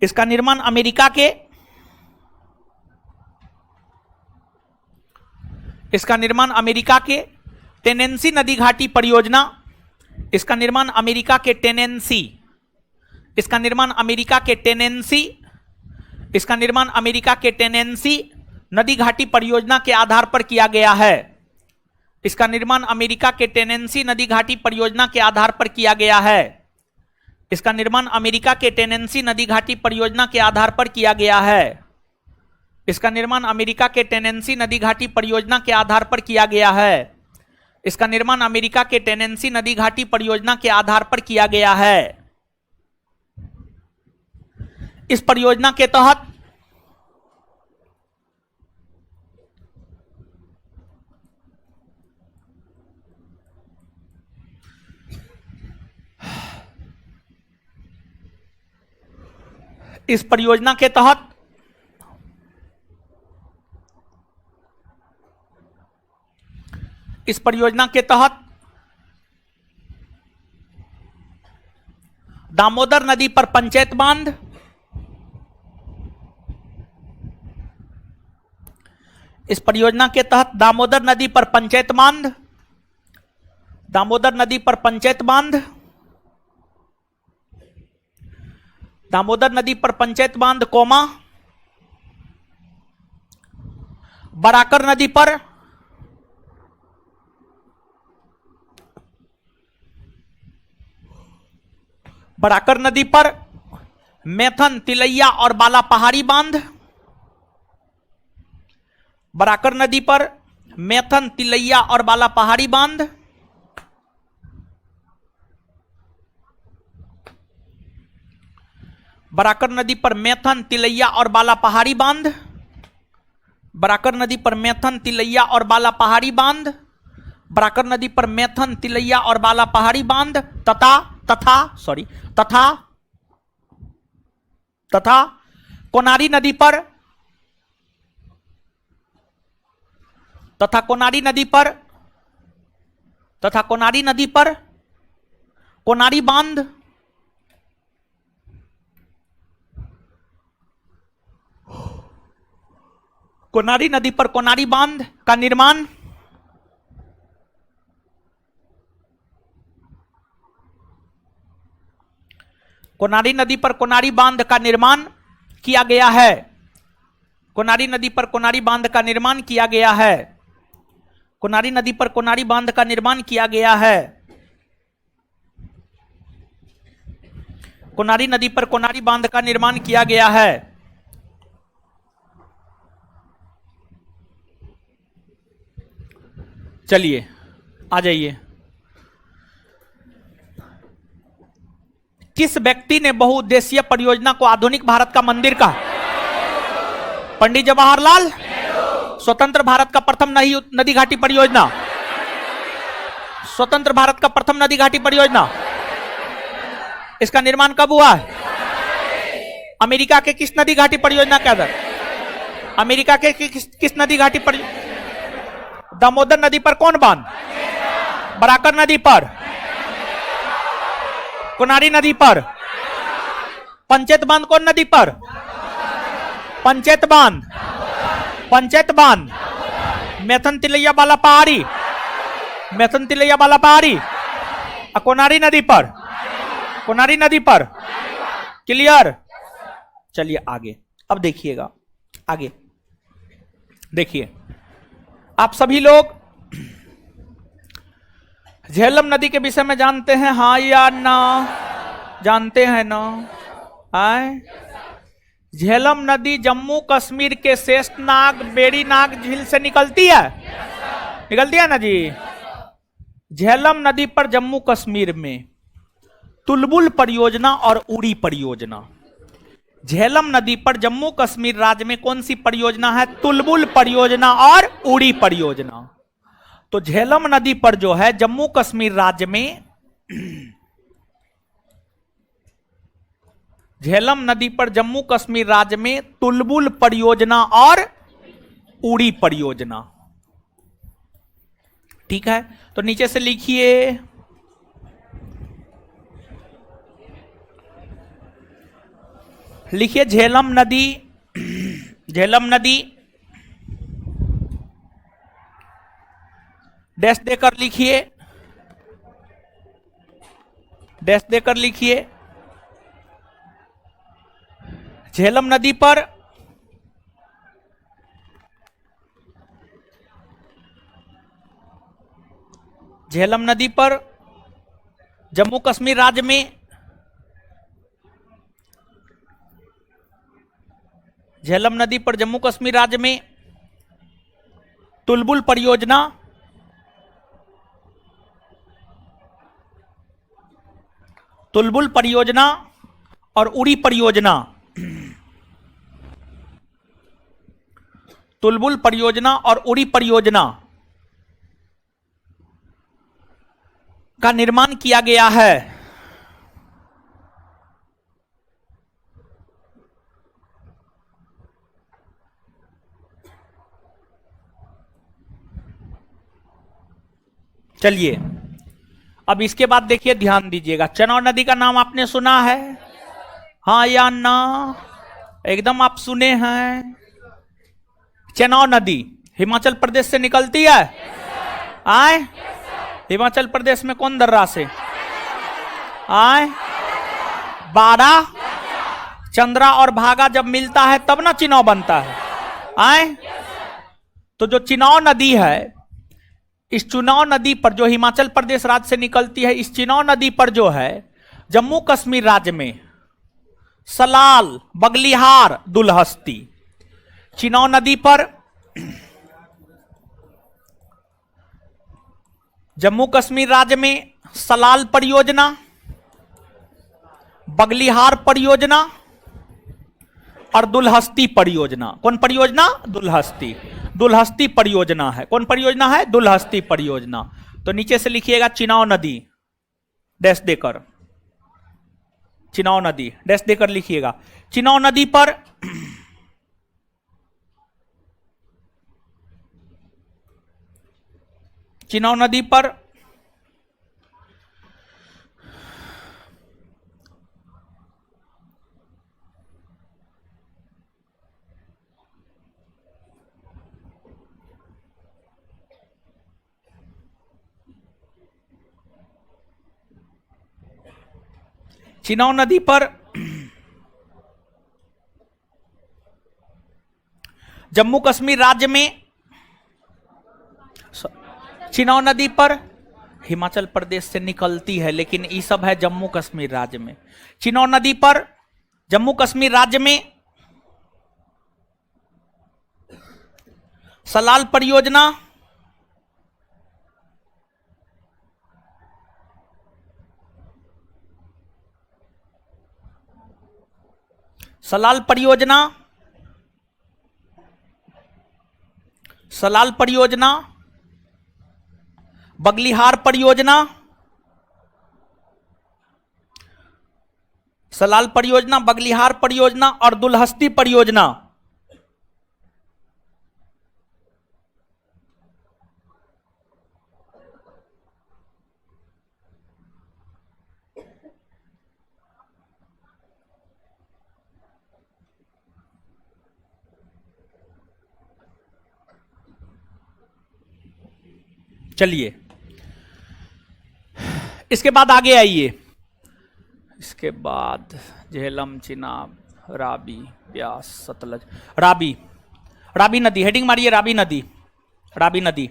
इसका निर्माण अमेरिका के इसका निर्माण अमेरिका के टेनेंसी नदी घाटी परियोजना। इसका निर्माण अमेरिका के टेनेंसी इसका निर्माण अमेरिका के टेनेंसी इसका निर्माण अमेरिका के टेनेंसी नदी घाटी परियोजना के आधार पर किया गया है। इसका निर्माण अमेरिका के टेनेंसी नदी घाटी परियोजना के आधार पर किया गया है। इसका निर्माण अमेरिका के टेनेंसी नदी घाटी परियोजना के आधार पर किया गया है। इसका निर्माण अमेरिका के टेनेंसी नदी घाटी परियोजना के आधार पर किया गया है। इसका निर्माण अमेरिका के टेनेंसी नदी घाटी परियोजना के आधार पर किया गया है। इस परियोजना के तहत इस परियोजना के तहत दामोदर नदी पर पंचायत बांध, इस परियोजना के तहत दामोदर नदी पर पंचायत बांध, दामोदर नदी पर पंचायत बांध, दामोदर नदी पर पंचायत बांध कोमा बराकर नदी पर बराकर नदी पर मैथन, तिलैया और बाला पहाड़ी बांध, बराकर नदी पर मैथन, तिलैया और बाला पहाड़ी बांध, बराकर नदी पर मैथन, तिलैया और बाला पहाड़ी बांध, बराकर नदी पर मैथन, तिलैया और बाला पहाड़ी बांध, बराकर नदी पर मैथन, तिलैया और बाला पहाड़ी बांध तथा कोनारी नदी पर कोनारी नदी पर कोनारी बांध, कोनारी नदी पर कोनारी बांध का निर्माण, कोनारी नदी पर कोनारी बांध का निर्माण किया गया है, कोनारी नदी पर कोनारी बांध का निर्माण किया गया है, कोनारी नदी पर कोनारी बांध का निर्माण किया गया है, कोनारी नदी पर कोनारी बांध का निर्माण किया गया है। चलिए आ जाइए। किस व्यक्ति ने बहुउद्देशीय परियोजना को आधुनिक भारत का मंदिर कहा? पंडित जवाहरलाल। स्वतंत्र भारत का प्रथम नदी घाटी परियोजना, स्वतंत्र भारत का प्रथम नदी घाटी परियोजना, इसका निर्माण कब हुआ है? अमेरिका के किस नदी घाटी परियोजना के अंदर? अमेरिका के किस नदी घाटी परियोजना? दामोदर नदी पर कौन बांध? बराकर नदी पर, कोनारी नदी पर, पंचायत बांध कौन नदी पर? पंचायत बांध, पंचायत बांध, मैथन, तिलैया, बाला पहाड़ी, मैथन, तिलैया, बाला पहाड़ी, कोनारी नदी पर, कोनारी नदी पर। क्लियर? चलिए आगे। अब देखिएगा, आगे देखिए। आप सभी लोग झेलम नदी के विषय में जानते हैं, हाँ या ना? जानते हैं ना? आए झेलम नदी जम्मू कश्मीर के शेषनाग, बेड़ीनाग झील से निकलती है, निकलती है ना जी। झेलम नदी पर जम्मू कश्मीर में तुलबुल परियोजना और उड़ी परियोजना। झेलम नदी पर जम्मू कश्मीर राज्य में कौन सी परियोजना है? तुलबुल परियोजना और उड़ी परियोजना। तो झेलम नदी पर जो है जम्मू कश्मीर राज्य में, झेलम नदी पर जम्मू कश्मीर राज्य में तुलबुल परियोजना और उड़ी परियोजना। ठीक है, तो नीचे से लिखिए। लिखिए झेलम नदी, झेलम नदी डैश देकर लिखिए, डैश देकर लिखिए। झेलम नदी पर झेलम नदी पर जम्मू कश्मीर राज्य में, झेलम नदी पर जम्मू कश्मीर राज्य में तुलबुल परियोजना, तुलबुल परियोजना और उड़ी परियोजना, तुलबुल परियोजना और उड़ी परियोजना का निर्माण किया गया है। चलिए अब इसके बाद देखिए, ध्यान दीजिएगा। चेनाब नदी का नाम आपने सुना है? हाँ या ना? एकदम आप सुने हैं। चेनाब नदी हिमाचल प्रदेश से निकलती है। आए हिमाचल प्रदेश में कौन दर्रा से? आए बारा चंद्रा और भागा जब मिलता है तब ना चिनाब बनता है। आए तो जो चिनाब नदी है, इस चिनाब नदी पर जो हिमाचल प्रदेश राज्य से निकलती है, इस चिनाब नदी पर जो है जम्मू कश्मीर राज्य में सलाल, बगलिहार, दुलहस्ती, चिनाब नदी पर जम्मू कश्मीर राज्य में सलाल परियोजना, बगलिहार परियोजना और दुलहस्ती परियोजना। कौन परियोजना? दुलहस्ती। दुलहस्ती परियोजना है। कौन परियोजना है? दुलहस्ती परियोजना। तो नीचे से लिखिएगा चिनाब नदी डैश देकर, चिनाब नदी डैश देकर लिखिएगा। चिनाब नदी पर चिनाब नदी पर चिनाब नदी पर जम्मू कश्मीर राज्य में, चिनाब नदी पर हिमाचल प्रदेश से निकलती है, लेकिन ये सब है जम्मू कश्मीर राज्य में। चिनाब नदी पर जम्मू कश्मीर राज्य में सलाल परियोजना, सलाल परियोजना, सलाल परियोजना, बगलिहार परियोजना, सलाल परियोजना, बगलिहार परियोजना और दुलहस्ती परियोजना। चलिए इसके बाद आगे आइए। इसके बाद झेलम, चिनाब, रावी, ब्यास, सतलज, रावी, रावी नदी हेडिंग मारिए। रावी नदी, रावी नदी,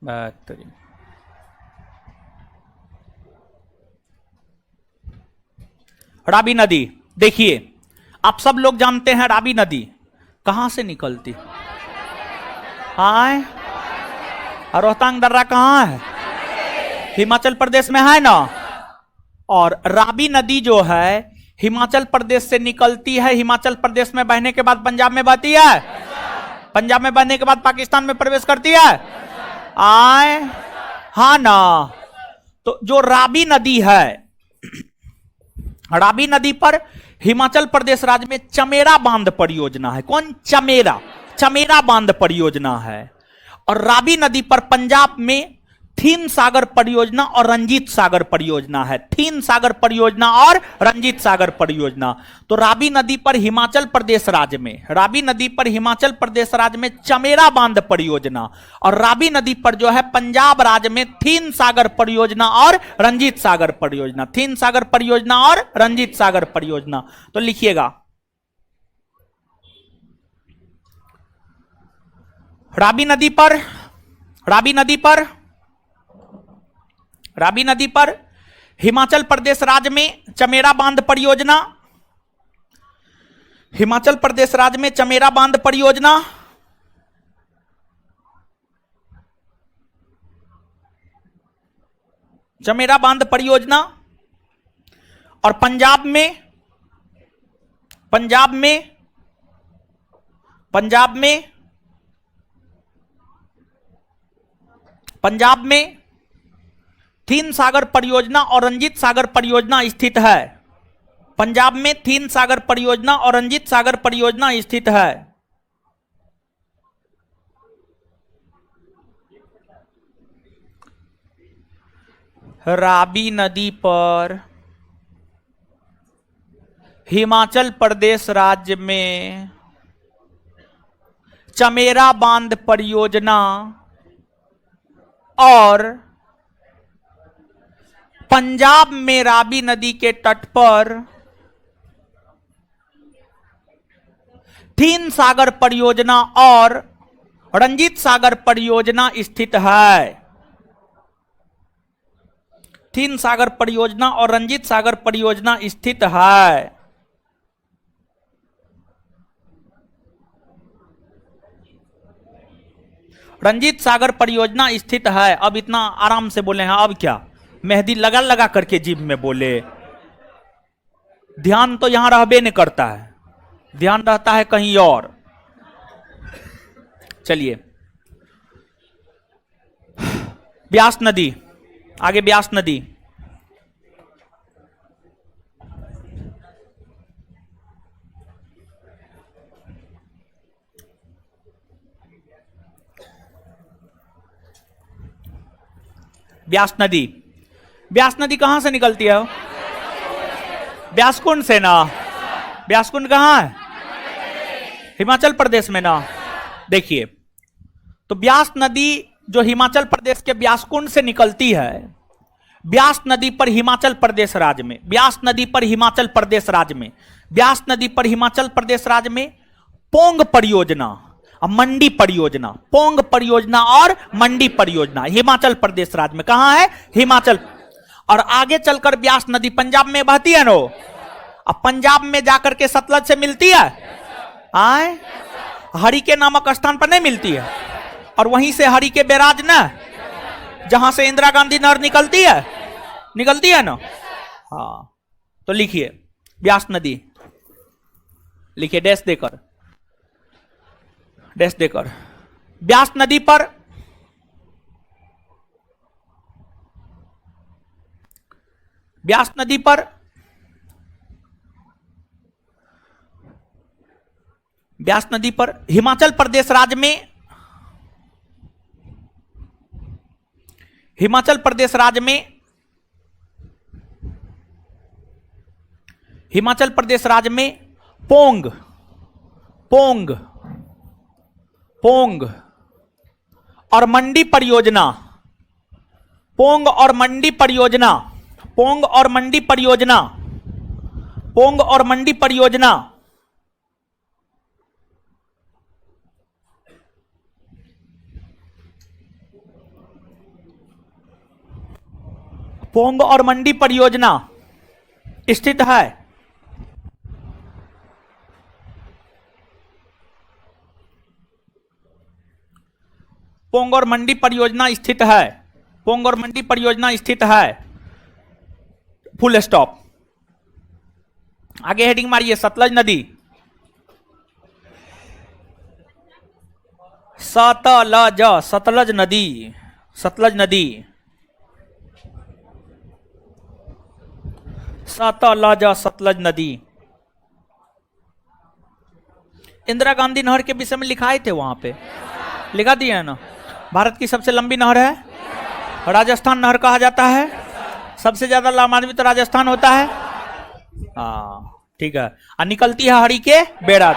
बेहतरीन। रावी नदी देखिए, आप सब लोग जानते हैं रावी नदी कहां से निकलती? हाय, रोहतांग दर्रा कहां है? हिमाचल प्रदेश में है ना। और रावी नदी जो है हिमाचल प्रदेश से निकलती है, हिमाचल प्रदेश में बहने के बाद पंजाब में बहती है, पंजाब में बहने के बाद पाकिस्तान में प्रवेश करती है। आए हाँ ना। तो जो रावी नदी है, रावी नदी पर हिमाचल प्रदेश राज्य में चमेरा बांध परियोजना है। कौन? चमेरा, चमेरा बांध परियोजना है। और रावी नदी पर पंजाब में थीन सागर परियोजना और रंजीत सागर परियोजना है। थीन सागर परियोजना और रंजीत सागर परियोजना। तो रावी नदी पर हिमाचल प्रदेश राज्य में, रावी नदी पर हिमाचल प्रदेश राज्य में चमेरा बांध परियोजना, और रावी नदी पर जो है पंजाब राज्य में थीन सागर परियोजना और रंजीत सागर परियोजना। थीन सागर परियोजना और रंजीत सागर परियोजना। तो लिखिएगा रावी नदी पर, रावी नदी पर, रावी नदी पर हिमाचल प्रदेश राज्य में चमेरा बांध परियोजना, हिमाचल प्रदेश राज्य में चमेरा बांध परियोजना, चमेरा बांध परियोजना। और पंजाब में, पंजाब में, पंजाब में, पंजाब में थीन सागर परियोजना और रंजीत सागर परियोजना स्थित है। पंजाब में थीन सागर परियोजना और रंजीत सागर परियोजना स्थित है? रावी नदी पर हिमाचल प्रदेश राज्य में चमेरा बांध परियोजना और पंजाब में रावी नदी के तट पर थीन सागर परियोजना और रंजीत सागर परियोजना स्थित है। थीन सागर परियोजना और रंजीत सागर परियोजना स्थित है। रंजीत सागर परियोजना स्थित है। अब इतना आराम से बोले हैं, अब क्या मेहंदी लगा लगा करके जीभ में बोले। ध्यान तो यहां रहबे नहीं करता है, ध्यान रहता है कहीं और। चलिए, ब्यास नदी, आगे ब्यास नदी। ब्यास नदी, ब्यास नदी कहां से निकलती है? ब्यासकुंड से ना। ब्यासकुंड कहां है? हिमाचल प्रदेश में ना। देखिए, तो ब्यास नदी जो हिमाचल प्रदेश के ब्यासकुंड से निकलती है, ब्यास नदी पर हिमाचल प्रदेश राज्य में, ब्यास नदी पर हिमाचल प्रदेश राज्य में, ब्यास नदी पर हिमाचल प्रदेश राज्य में पोंग परियोजना और मंडी परियोजना, पोंग परियोजना और मंडी परियोजना हिमाचल प्रदेश राज्य में। कहां है? हिमाचल। और आगे चलकर ब्यास नदी पंजाब में बहती है नो। अब पंजाब में जाकर के सतलज से मिलती है, आए हरिके नामक स्थान पर नहीं मिलती है, और वहीं से हरिके बैराज ना, जहां से इंदिरा गांधी नहर निकलती है ना। हाँ, तो लिखिए ब्यास नदी, लिखिए डैश देकर, डैश देकर। ब्यास नदी पर ब्यास नदी पर ब्यास नदी पर हिमाचल प्रदेश राज्य में, हिमाचल प्रदेश राज्य में, हिमाचल प्रदेश राज्य में पोंग, पोंग, पोंग और मंडी परियोजना, पोंग और मंडी परियोजना, पोंग और मंडी परियोजना, पोंग और मंडी परियोजना पोंग और मंडी परियोजना स्थित है। पोंग और मंडी परियोजना स्थित है। पोंग और मंडी परियोजना स्थित है। Full stop. आगे हेडिंग मारिए, सतलज नदी, सतलज, सतलज नदी, सतलज नदी, सतलज, सतलज नदी। इंदिरा गांधी नहर के विषय में लिखाए थे, वहां पे लिखा दिया है ना। भारत की सबसे लंबी नहर है, राजस्थान नहर कहा जाता है, सबसे ज्यादा लाभान्वित राजस्थान होता है। हाँ ठीक है। और निकलती है हरिके बैराज,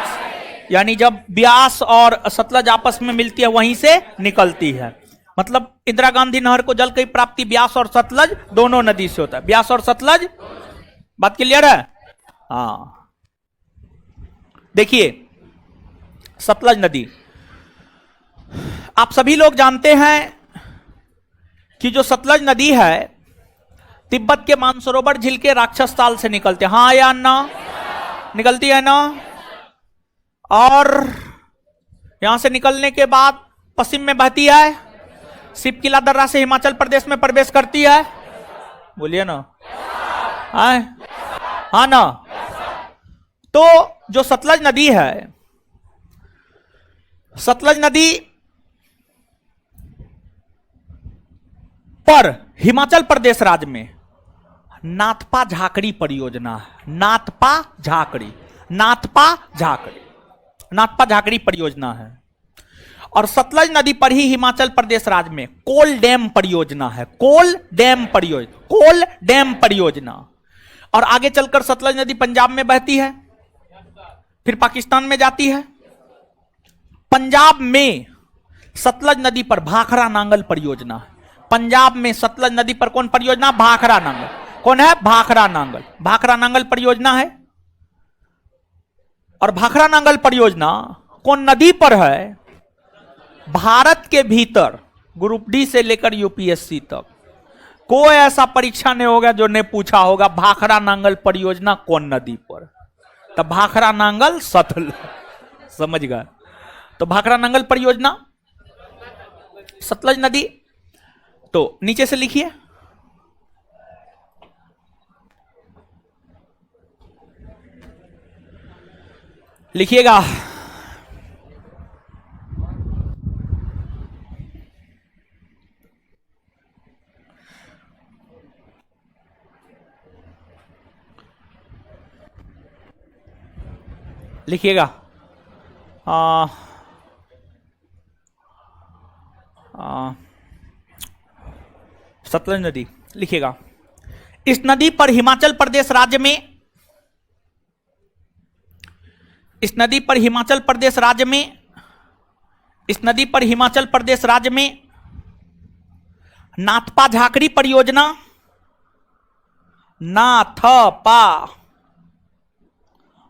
यानी जब ब्यास और सतलज आपस में मिलती है वहीं से निकलती है। मतलब इंदिरा गांधी नहर को जल की प्राप्ति ब्यास और सतलज दोनों नदी से होता है। ब्यास और सतलज, बात क्लियर है? हाँ, देखिए सतलज नदी, आप सभी लोग जानते हैं कि जो सतलज नदी है तिब्बत के मानसरोवर झील के राक्षस ताल से निकलते हैं। हाँ या ना? निकलती है ना। और यहां से निकलने के बाद पश्चिम में बहती है, शिव किला दर्रा से हिमाचल प्रदेश में प्रवेश करती है। बोलिए ना, हाँ ना। तो जो सतलज नदी है, सतलज नदी पर हिमाचल प्रदेश राज्य में नाथपा झाकड़ी परियोजना, नाथपा झाकड़ी, नाथपा झाकड़ी, नाथपा झाकड़ी परियोजना है। और सतलज नदी पर ही हिमाचल प्रदेश राज्य में कोल डैम परियोजना है, कोल डैम परियोजना, कोल डैम परियोजना। और आगे चलकर सतलज नदी पंजाब में बहती है, फिर पाकिस्तान में जाती है। पंजाब में सतलज नदी पर भाखरा नांगल परियोजना है। पंजाब में सतलज नदी पर कौन परियोजना? भाखरा नांगल। कौन है? भाखरा नांगल। भाखरा नांगल परियोजना है। और भाखरा नांगल परियोजना कौन नदी पर है? भारत के भीतर ग्रुप डी से लेकर यूपीएससी तक कोई ऐसा परीक्षा नहीं होगा जो ने पूछा होगा भाखरा नांगल परियोजना कौन नदी पर। तब भाखरा नांगल सतलज, समझ गए? तो भाखरा नांगल परियोजना सतलज नदी। तो नीचे से लिखिए, लिखिएगा लिखिएगा सतलज नदी लिखिएगा। इस नदी पर हिमाचल प्रदेश राज्य में, इस नदी पर हिमाचल प्रदेश राज्य में, इस नदी पर हिमाचल प्रदेश राज्य में नाथपा झाकड़ी परियोजना, नाथपा,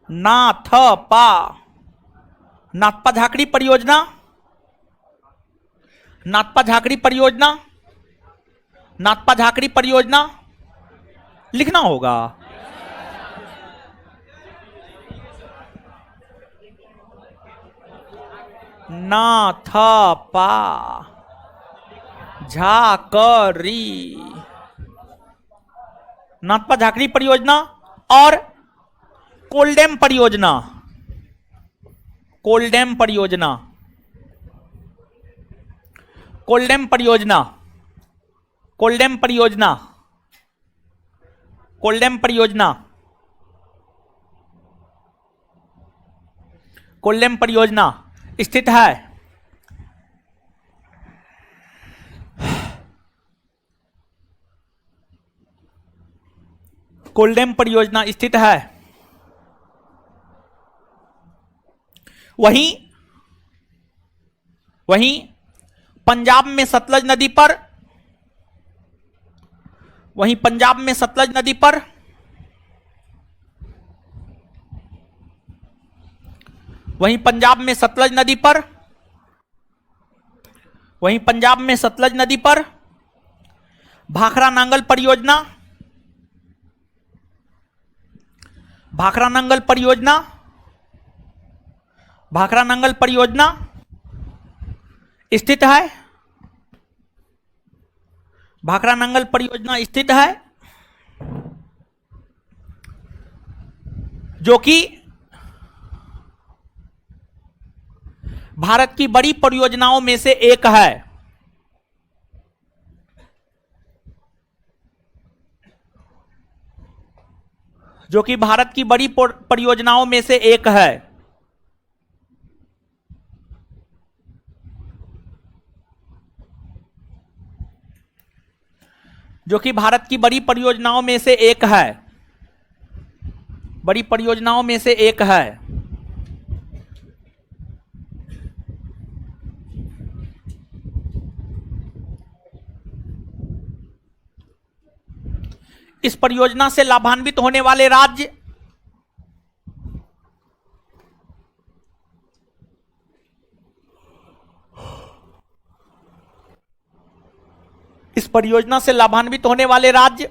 नाथपा, नाथपा झाकड़ी परियोजना, नाथपा झाकड़ी परियोजना, नाथपा झाकड़ी परियोजना लिखना होगा। नाथपा झाकड़ी, नाथपा झाकड़ी परियोजना। और कोलडैम परियोजना, कोलडैम परियोजना, कोलडैम परियोजना, कोलडैम परियोजना, कोलडैम परियोजना, कोलडैम परियोजना स्थित है कोलडैम परियोजना स्थित है वहीं, वहीं पंजाब में सतलज नदी पर, वहीं पंजाब में सतलज नदी पर, वहीं पंजाब में सतलज नदी पर, वहीं पंजाब में सतलज नदी पर भाखरा नांगल परियोजना, भाखरा नांगल परियोजना, भाखरा नांगल परियोजना स्थित है, भाखरा नांगल परियोजना स्थित है, जो कि भारत की बड़ी परियोजनाओं में से एक है। जो कि भारत की बड़ी परियोजनाओं में से एक है। जो कि भारत की बड़ी परियोजनाओं में से एक है, बड़ी परियोजनाओं में से एक है। इस परियोजना से लाभान्वित होने वाले राज्य इस परियोजना से लाभान्वित होने वाले राज्य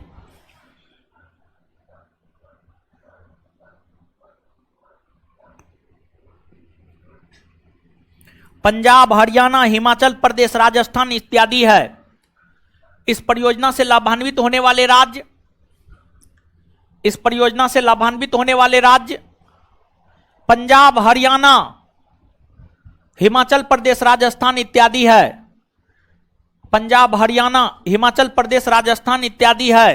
पंजाब, हरियाणा, हिमाचल प्रदेश, राजस्थान इत्यादि है। इस परियोजना से लाभान्वित होने वाले राज्य, इस परियोजना से लाभान्वित होने वाले राज्य पंजाब, हरियाणा, हिमाचल प्रदेश, राजस्थान इत्यादि है। पंजाब, हरियाणा, हिमाचल प्रदेश, राजस्थान इत्यादि है।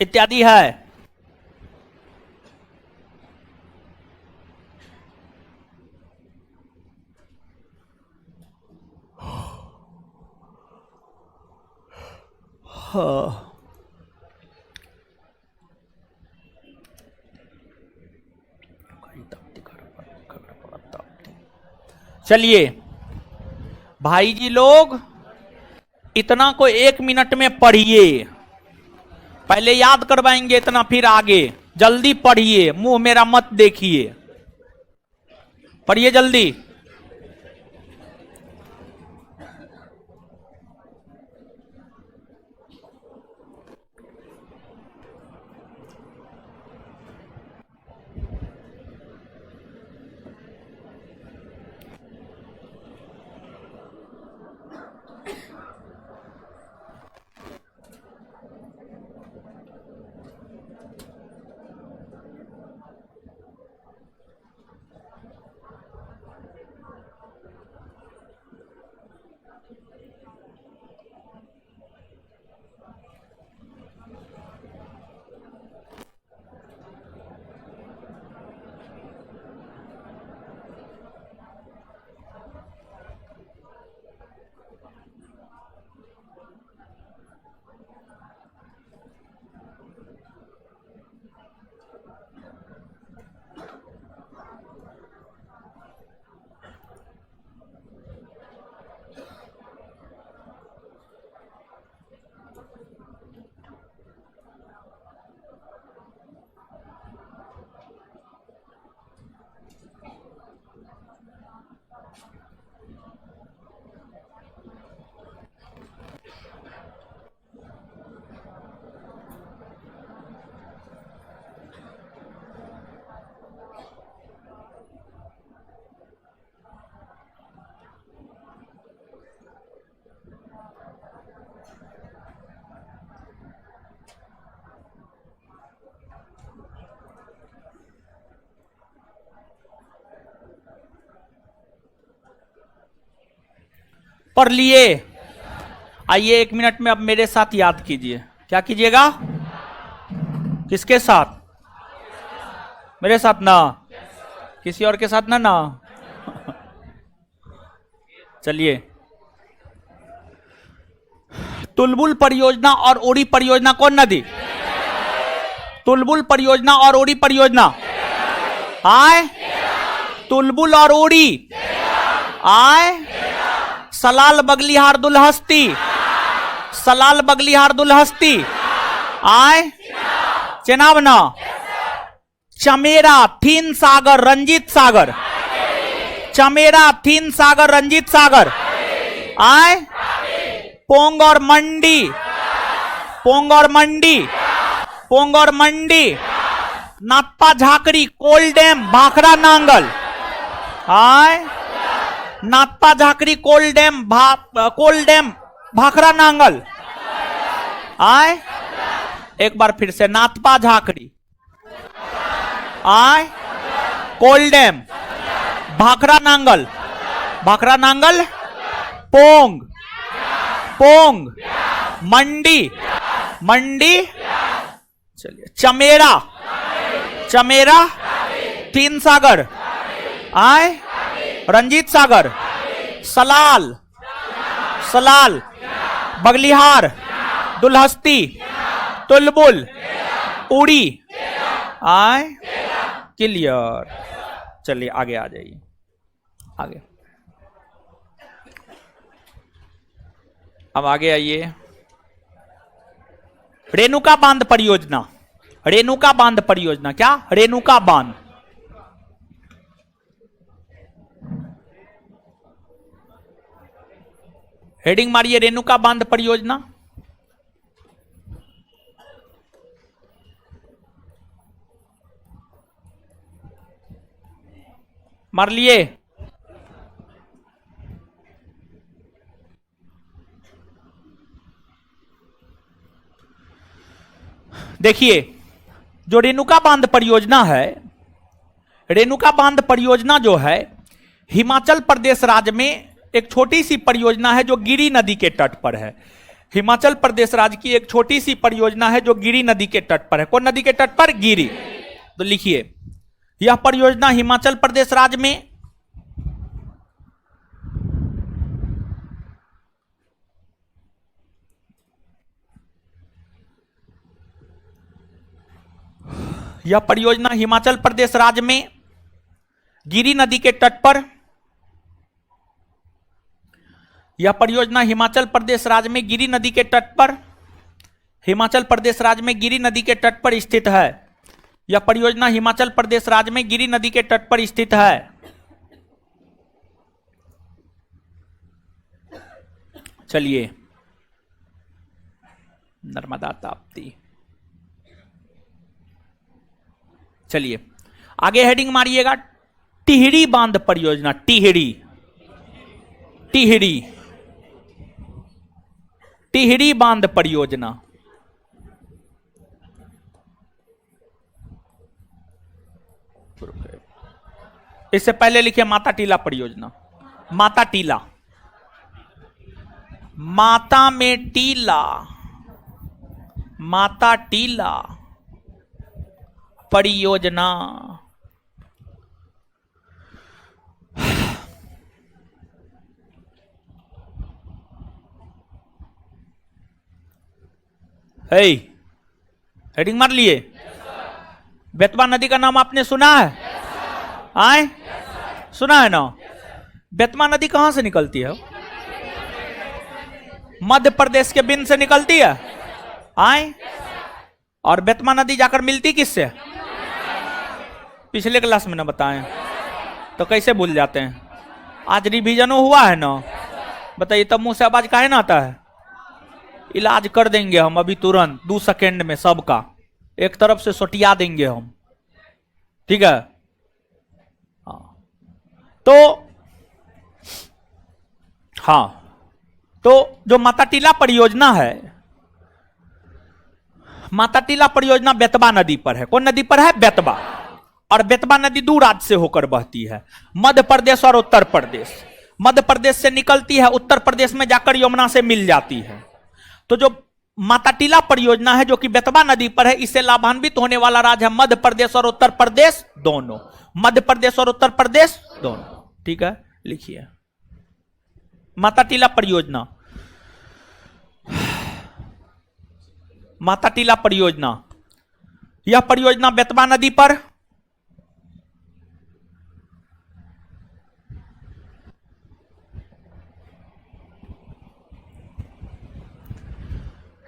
इत्यादि है। चलिए भाई जी लोग, इतना को 1 मिनट में पढ़िए। पहले याद करवाएंगे इतना, फिर आगे। जल्दी पढ़िए, मुंह मेरा मत देखिए, पढ़िए जल्दी। पढ़ लिए? आइए 1 मिनट में अब मेरे साथ याद कीजिए। क्या कीजिएगा? किसके साथ? मेरे साथ ना, किसी और के साथ ना ना। चलिए, तुलबुल परियोजना और ओडी परियोजना कौन नदी? तुलबुल परियोजना और ओडी परियोजना आए, तुलबुल और ओडी आए, सलाल बगलिहार दुलहस्ती, सलाल बगलिहार दुलहस्ती आए, चेनाब ना, चमेरा थीन सागर रंजीत सागर, चमेरा थीन सागर रंजीत सागर आए, पोंग और मंडी, पोंग और मंडी, पोंग और मंडी, नाप्पा झाकड़ी कोल डैम भाखड़ा नांगल आए, नाप्पा झाकड़ी कोल डैम भाखड़ा नांगल आए। एक बार फिर से, नाथपा झाकड़ी आए, कोल डैम भाखड़ा नांगल, भाखड़ा नांगल, पोंग, पोंग, मंडी, मंडी, चलिए, चमेरा, चमेरा तीन सागर आए, रंजीत सागर, सलाल, सलाल, बगलिहार, दुलहस्ती, तुलबुल, उड़ी आए, क्लियर। चलिए आगे आ जाइए, आगे। अब आगे आइए, रेणुका बांध परियोजना, रेणुका बांध परियोजना, क्या? रेणुका बांध। हेडिंग मारिए, रेणुका बांध परियोजना। मार लिए? देखिए, जो रेणुका बांध परियोजना है, रेणुका बांध परियोजना जो है हिमाचल प्रदेश राज्य में एक छोटी सी परियोजना है जो गिरी नदी के तट पर है। हिमाचल प्रदेश राज्य की एक छोटी सी परियोजना है जो गिरी नदी के तट पर है। कौन नदी के तट पर? गिरी। तो लिखिए, यह परियोजना हिमाचल प्रदेश राज्य में यह परियोजना हिमाचल प्रदेश राज्य में गिरी नदी के तट पर यह परियोजना हिमाचल प्रदेश राज्य में गिरी नदी के तट पर हिमाचल प्रदेश राज्य में गिरी नदी के तट पर स्थित है। यह परियोजना हिमाचल प्रदेश राज्य में गिरी नदी के तट पर स्थित है। चलिए, नर्मदा ताप्ती। चलिए आगे हेडिंग मारिएगा, टिहरी बांध परियोजना। टिहरी, टिहरी, टिहरी बांध परियोजना। इससे पहले लिखिए माता टीला परियोजना। माता टीला, माता में टीला, माता टीला परियोजना। हे, हेडिंग मार लिए। बेतवा नदी का नाम आपने सुना है? आए, सुना है ना? बेतवा नदी कहां से निकलती है? मध्य प्रदेश के बिंद से निकलती है। आए, और बेतवा नदी जाकर मिलती किससे? पिछले क्लास में ना बताएं तो कैसे भूल जाते हैं? आज रिवीजन हुआ है ना? बताइए, तब मुंह से आवाज काहे ना आता है? इलाज कर देंगे हम अभी तुरंत 2 सेकेंड में सबका, एक तरफ से सोटिया देंगे हम, ठीक है? तो हाँ, तो जो माता टीला परियोजना है, माता टीला परियोजना बेतवा नदी पर है। कौन नदी पर है? बेतवा। और बेतवा नदी 2 राज्य से होकर बहती है, मध्य प्रदेश और उत्तर प्रदेश। मध्य प्रदेश से निकलती है, उत्तर प्रदेश में जाकर यमुना से मिल जाती है। तो जो माता टीला परियोजना है जो कि बेतवा नदी पर है, इससे लाभान्वित होने वाला राज्य है मध्य प्रदेश और उत्तर प्रदेश दोनों। मध्य प्रदेश और उत्तर प्रदेश दोनों, ठीक है? लिखिए माता टीला परियोजना। माता टीला परियोजना, यह परियोजना बेतवा नदी पर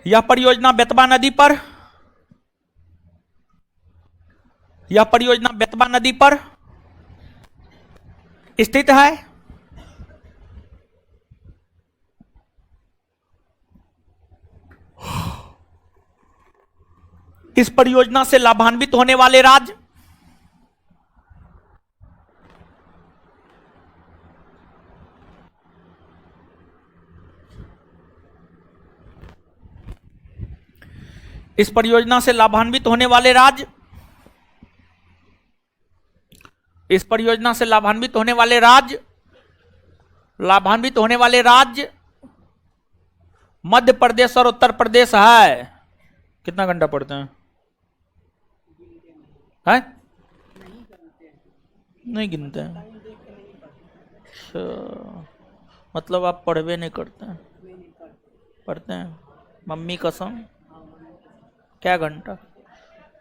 यह परियोजना बेतवा नदी पर यह परियोजना बेतवा नदी पर स्थित है। इस परियोजना से लाभान्वित होने वाले राज्य इस परियोजना से लाभान्वित होने वाले राज्य इस परियोजना से लाभान्वित होने वाले राज्य मध्य प्रदेश और उत्तर प्रदेश है। कितना घंटा पढ़ते हैं? है? नहीं गिनते हैं। मतलब आप पढ़वे नहीं करते हैं? पढ़ते हैं? मम्मी कसम। क्या घंटा?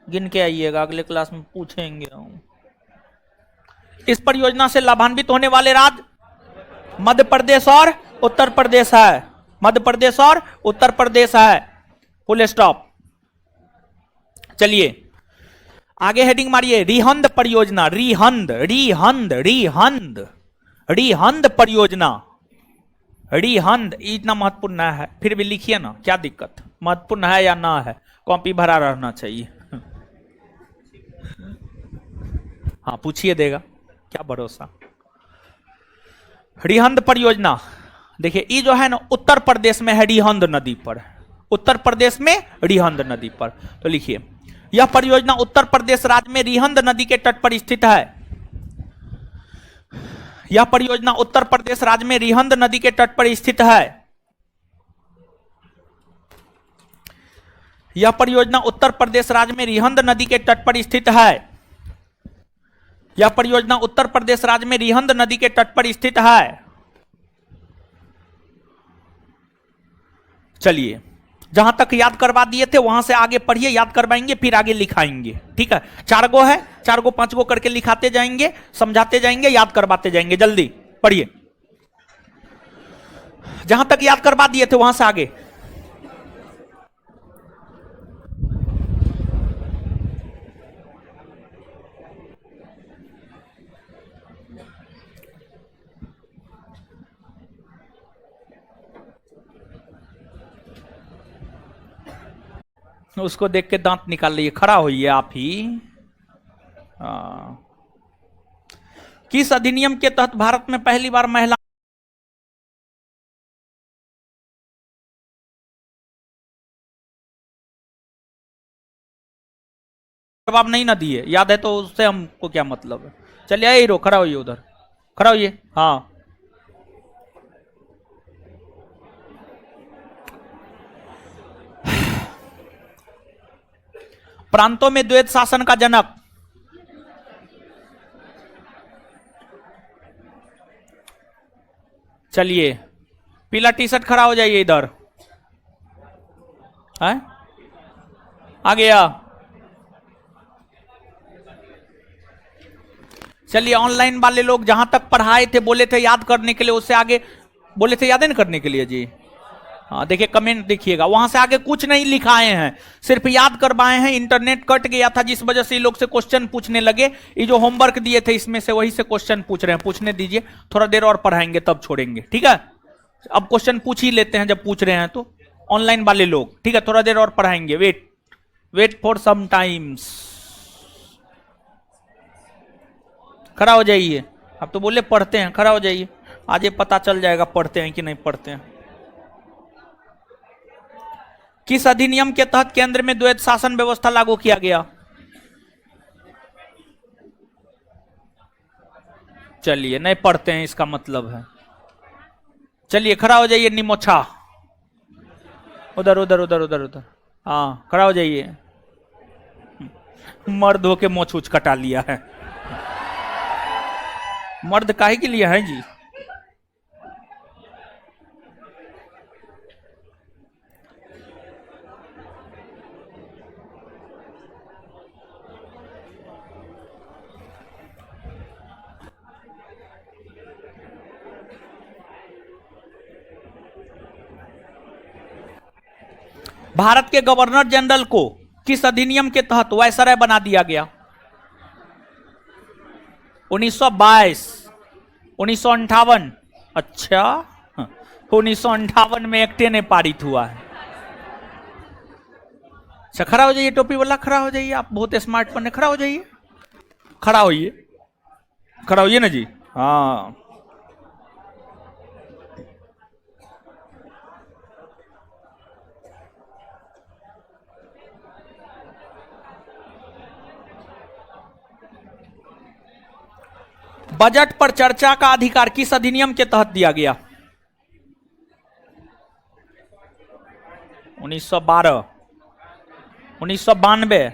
गिन के आइएगा, अगले क्लास में पूछेंगे हम। इस परियोजना से लाभान्वित होने वाले राज्य मध्य प्रदेश और उत्तर प्रदेश है। मध्य प्रदेश और उत्तर प्रदेश है। Full stop. चलिए आगे हेडिंग मारिए, रिहंद परियोजना। रिहंद, रिहंद, रिहंद, रिहंद परियोजना। रिहंद इतना महत्वपूर्ण ना है, फिर भी लिखिए ना, क्या दिक्कत? महत्वपूर्ण है या ना है, कॉपी भरा रहना चाहिए। हाँ पूछिए, देगा, क्या भरोसा। रिहंद परियोजना, देखिए ये जो है ना उत्तर प्रदेश में है, रिहंद नदी पर। उत्तर प्रदेश में रिहंद नदी पर। तो लिखिए यह परियोजना उत्तर प्रदेश राज्य में रिहंद नदी के तट पर स्थित है। यह परियोजना उत्तर प्रदेश राज्य में रिहंद नदी के तट पर स्थित है। यह परियोजना उत्तर प्रदेश राज्य में रिहंद नदी के तट पर स्थित है। यह परियोजना उत्तर प्रदेश राज्य में रिहंद नदी के तट पर स्थित है। चलिए, जहां तक याद करवा दिए थे वहां से आगे पढ़िए, याद करवाएंगे फिर आगे लिखाएंगे। ठीक है, 4 गो है, 4 गो 5 गो करके लिखाते जाएंगे, समझाते जाएंगे, याद करवाते जाएंगे। जल्दी पढ़िए, जहां तक याद करवा दिए थे वहां से आगे। उसको देख के दांत निकाल लीजिए, खड़ा होइए आप ही। किस अधिनियम के तहत भारत में पहली बार महिला जवाब नहीं ना दिए, याद है तो उससे हमको क्या मतलब है। चलिए हीरो, खड़ा होइए, उधर खड़ा होइए। हाँ, प्रांतों में द्वैत शासन का जनक। चलिए, पीला टी शर्ट खड़ा हो जाइए इधर। है आ गया। चलिए, ऑनलाइन वाले लोग जहां तक पढ़ाए थे, बोले थे याद करने के लिए, उससे आगे बोले थे याद नहीं करने के लिए जी। हाँ देखिए, कमेंट देखिएगा, वहां से आगे कुछ नहीं लिखाए हैं, सिर्फ याद करवाए हैं। इंटरनेट कट गया था जिस वजह से ये लोग से क्वेश्चन पूछने लगे। ये जो होमवर्क दिए थे इसमें से वही से क्वेश्चन पूछ रहे हैं, पूछने दीजिए, थोड़ा देर और पढ़ाएंगे तब छोड़ेंगे। ठीक है, अब क्वेश्चन पूछ ही लेते हैं जब पूछ रहे हैं तो, ऑनलाइन वाले लोग। ठीक है, थोड़ा देर और पढ़ाएंगे, वेट फॉर सम टाइम्स। खड़ा हो जाइए, आप तो बोले पढ़ते हैं, खड़ा हो जाइए, आज ये पता चल जाएगा पढ़ते हैं कि नहीं पढ़ते हैं। किस अधिनियम के तहत केंद्र में द्वैत शासन व्यवस्था लागू किया गया? चलिए, नहीं पढ़ते हैं इसका मतलब है। चलिए, खड़ा हो जाइए निमोछा, उधर उधर उधर उधर उधर। हाँ, खड़ा हो जाइए। मर्द होके मोछ उछ कटा लिया है। मर्द काहे के लिए है जी? भारत के गवर्नर जनरल को किस अधिनियम के तहत वायसराय बना दिया गया? 1922, 1958। अच्छा, 1958 में एक्टे ने पारित हुआ है। अच्छा, खड़ा हो जाइए, टोपी वाला खड़ा हो जाइए, आप बहुत स्मार्ट बने, खड़ा हो जाइए, खड़ा होइए, खड़ा होइए ना जी। हाँ, बजट पर चर्चा का अधिकार किस अधिनियम के तहत दिया गया? 1912, 1992,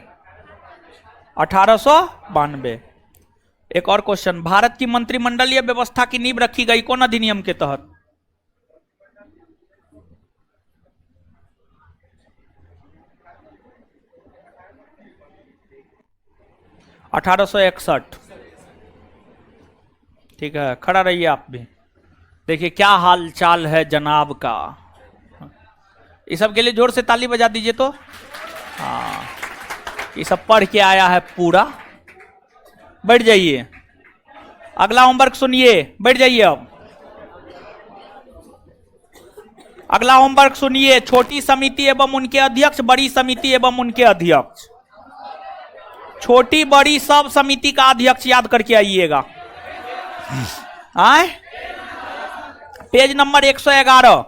1892। एक और क्वेश्चन, भारत की मंत्रिमंडलीय व्यवस्था की नींव रखी गई कौन अधिनियम के तहत? (1861) ठीक है, खड़ा रहिए आप भी। देखिए क्या हाल चाल है जनाब का। इस सब के लिए जोर से ताली बजा दीजिए तो। हाँ, ये सब पढ़ के आया है पूरा। बैठ जाइए, अगला होमवर्क सुनिए, बैठ जाइए। अब अगला होमवर्क सुनिए, छोटी समिति एवं उनके अध्यक्ष, बड़ी समिति एवं उनके अध्यक्ष। छोटी बड़ी सब समिति का अध्यक्ष याद करके आइएगा। Page number 111।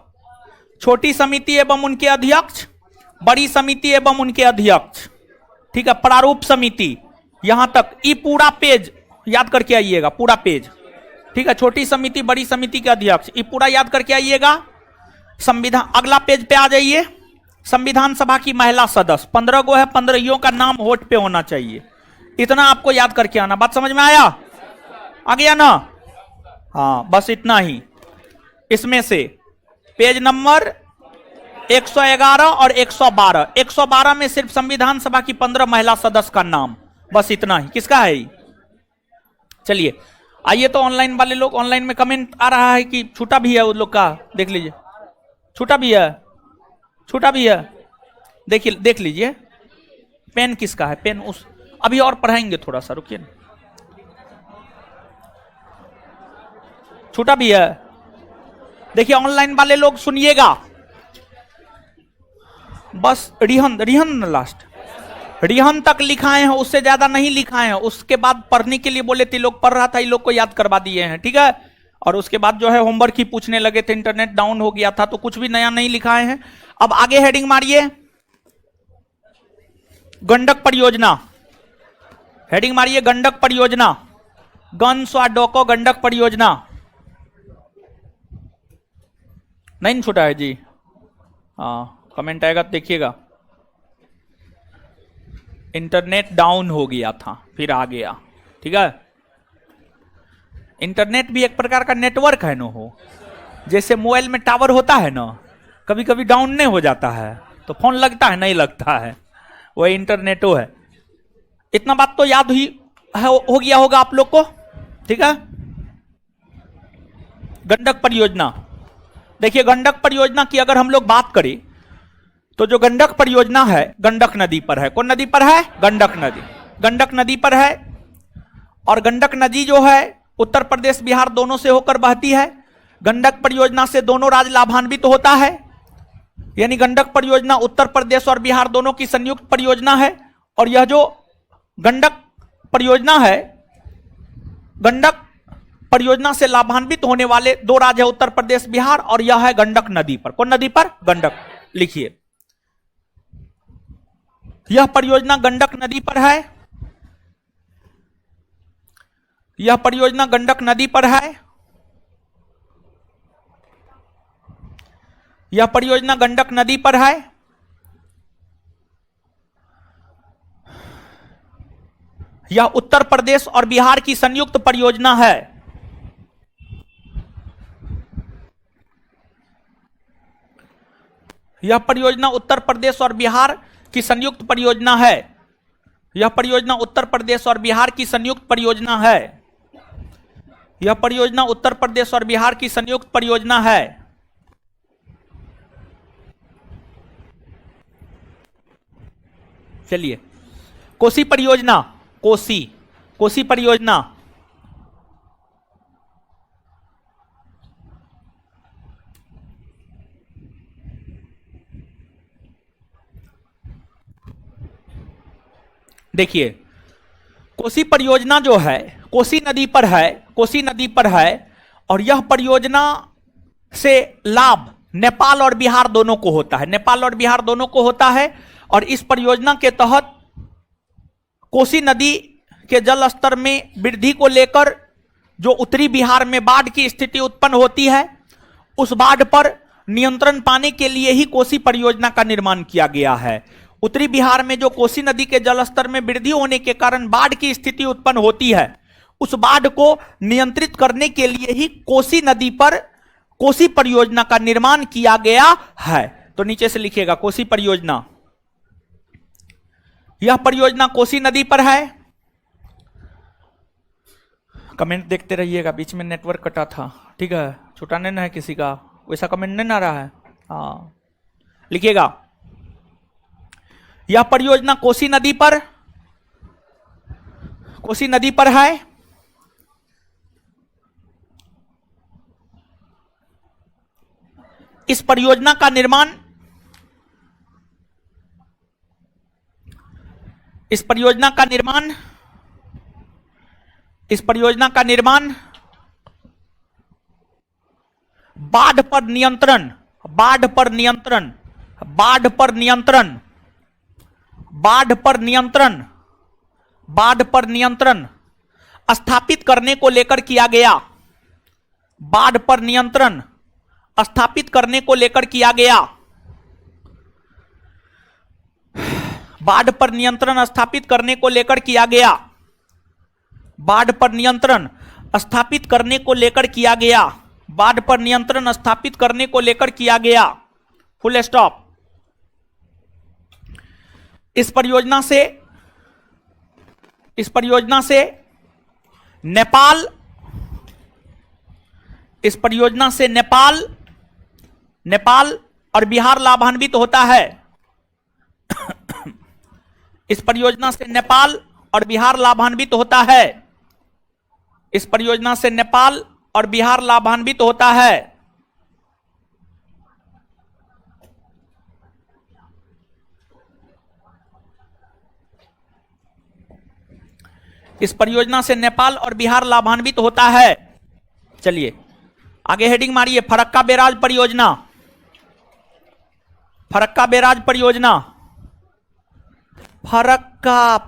छोटी समिति एवं उनके अध्यक्ष, बड़ी समिति एवं उनके अध्यक्ष। ठीक है, प्रारूप समिति, यहां तक ये पूरा पेज याद करके आइएगा, पूरा पेज। ठीक है, छोटी समिति, बड़ी समिति के अध्यक्ष, ये पूरा याद करके आइएगा। संविधान, अगला पेज पे आ जाइए। संविधान सभा की महिला सदस्य 15 गो है, 15 का नाम होठ पे होना चाहिए। इतना आपको याद करके आना। बात समझ में आया? आ गया ना? हाँ, बस इतना ही। इसमें से पेज नंबर 111 और 112, 112 में सिर्फ संविधान सभा की 15 महिला सदस्य का नाम, बस इतना ही। किसका है ये? चलिए आइए, तो ऑनलाइन वाले लोग, ऑनलाइन में कमेंट आ रहा है कि छूटा भी है उन लोग का, देख लीजिए। छूटा भी है, छूटा भी है, देखिए, देख लीजिए। पेन किसका है? पेन उस अभी और पढ़ाएंगे, थोड़ा सा रुकिए ना। छूटा भी है, देखिए। ऑनलाइन वाले लोग सुनिएगा, बस रिहन लास्ट रिहन तक लिखाए हैं, उससे ज्यादा नहीं लिखाए हैं। उसके बाद पढ़ने के लिए बोले थे लोग, पढ़ रहा था, ये लोग को याद करवा दिए हैं, ठीक है। और उसके बाद जो है होमवर्क ही पूछने लगे थे, इंटरनेट डाउन हो गया था, तो कुछ भी नया नहीं लिखाए हैं। अब आगे हेडिंग मारिए, गंडक परियोजना। हेडिंग मारिए, गंडक परियोजना, गन स्वाडोको गंडक परियोजना। नहीं छूटा है जी? हाँ, कमेंट आएगा तो देखिएगा। इंटरनेट डाउन हो गया था, फिर आ गया, ठीक है। इंटरनेट भी एक प्रकार का नेटवर्क है ना, हो जैसे मोबाइल में टावर होता है ना, कभी कभी डाउन नहीं हो जाता है तो फोन लगता है, नहीं लगता है, वही इंटरनेटो है। इतना बात तो याद हुई हो गया होगा आप लोग को, ठीक है। गंडक परियोजना, देखिए गंडक परियोजना की अगर हम लोग बात करें तो जो गंडक परियोजना है, गंडक नदी पर है। कौन नदी पर है? गंडक नदी, गंडक नदी पर है। और गंडक नदी जो है उत्तर प्रदेश बिहार दोनों से होकर बहती है। गंडक परियोजना से दोनों राज्य लाभान्वित होता है, यानी गंडक परियोजना उत्तर प्रदेश और बिहार दोनों की संयुक्त परियोजना है। और यह जो गंडक परियोजना है, गंडक परियोजना से लाभान्वित होने वाले दो राज्य है, उत्तर प्रदेश बिहार, और यह है गंडक नदी पर। कौन नदी पर? गंडक। लिखिए, यह परियोजना गंडक नदी पर है, यह परियोजना गंडक नदी पर है, यह परियोजना गंडक नदी पर है। यह उत्तर प्रदेश और बिहार की संयुक्त परियोजना है। यह परियोजना उत्तर प्रदेश और बिहार की संयुक्त परियोजना है। यह परियोजना उत्तर प्रदेश और बिहार की संयुक्त परियोजना है। यह परियोजना उत्तर प्रदेश और बिहार की संयुक्त परियोजना है। चलिए, कोसी परियोजना, कोसी परियोजना, देखिए कोसी परियोजना जो है कोसी नदी पर है, कोसी नदी पर है। और यह परियोजना से लाभ नेपाल और बिहार दोनों को होता है, नेपाल और बिहार दोनों को होता है। और इस परियोजना के तहत कोसी नदी के जल स्तर में वृद्धि को लेकर जो उत्तरी बिहार में बाढ़ की स्थिति उत्पन्न होती है, उस बाढ़ पर नियंत्रण पाने के लिए ही कोसी परियोजना का निर्माण किया गया है। उत्तरी बिहार में जो कोसी नदी के जलस्तर में वृद्धि होने के कारण बाढ़ की स्थिति उत्पन्न होती है, उस बाढ़ को नियंत्रित करने के लिए ही कोसी नदी पर कोसी परियोजना का निर्माण किया गया है। तो नीचे से लिखिएगा, कोसी परियोजना, यह परियोजना कोसी नदी पर है। कमेंट देखते रहिएगा, बीच में नेटवर्क कटा था, ठीक है, छुटाने ना है किसी का, वैसा कमेंट नहीं आ रहा है। हाँ, लिखिएगा, यह परियोजना कोसी नदी पर है। इस परियोजना का निर्माण बाढ़ पर नियंत्रण स्थापित करने को लेकर किया गया। बाढ़ पर नियंत्रण स्थापित करने को लेकर किया गया। बाढ़ पर नियंत्रण स्थापित करने को लेकर किया गया। बाढ़ पर नियंत्रण स्थापित करने को लेकर किया गया। बाढ़ पर नियंत्रण स्थापित करने को लेकर किया गया। Full stop. इस परियोजना से नेपाल, इस परियोजना से नेपाल और बिहार लाभान्वित होता है। इस परियोजना से नेपाल और बिहार लाभान्वित होता है। इस परियोजना से नेपाल और बिहार लाभान्वित होता है। इस परियोजना से नेपाल और बिहार लाभान्वित होता है। चलिए आगे हेडिंग मारिए, फरक्का बैराज परियोजना। फरक्का बैराज परियोजना। फरक्का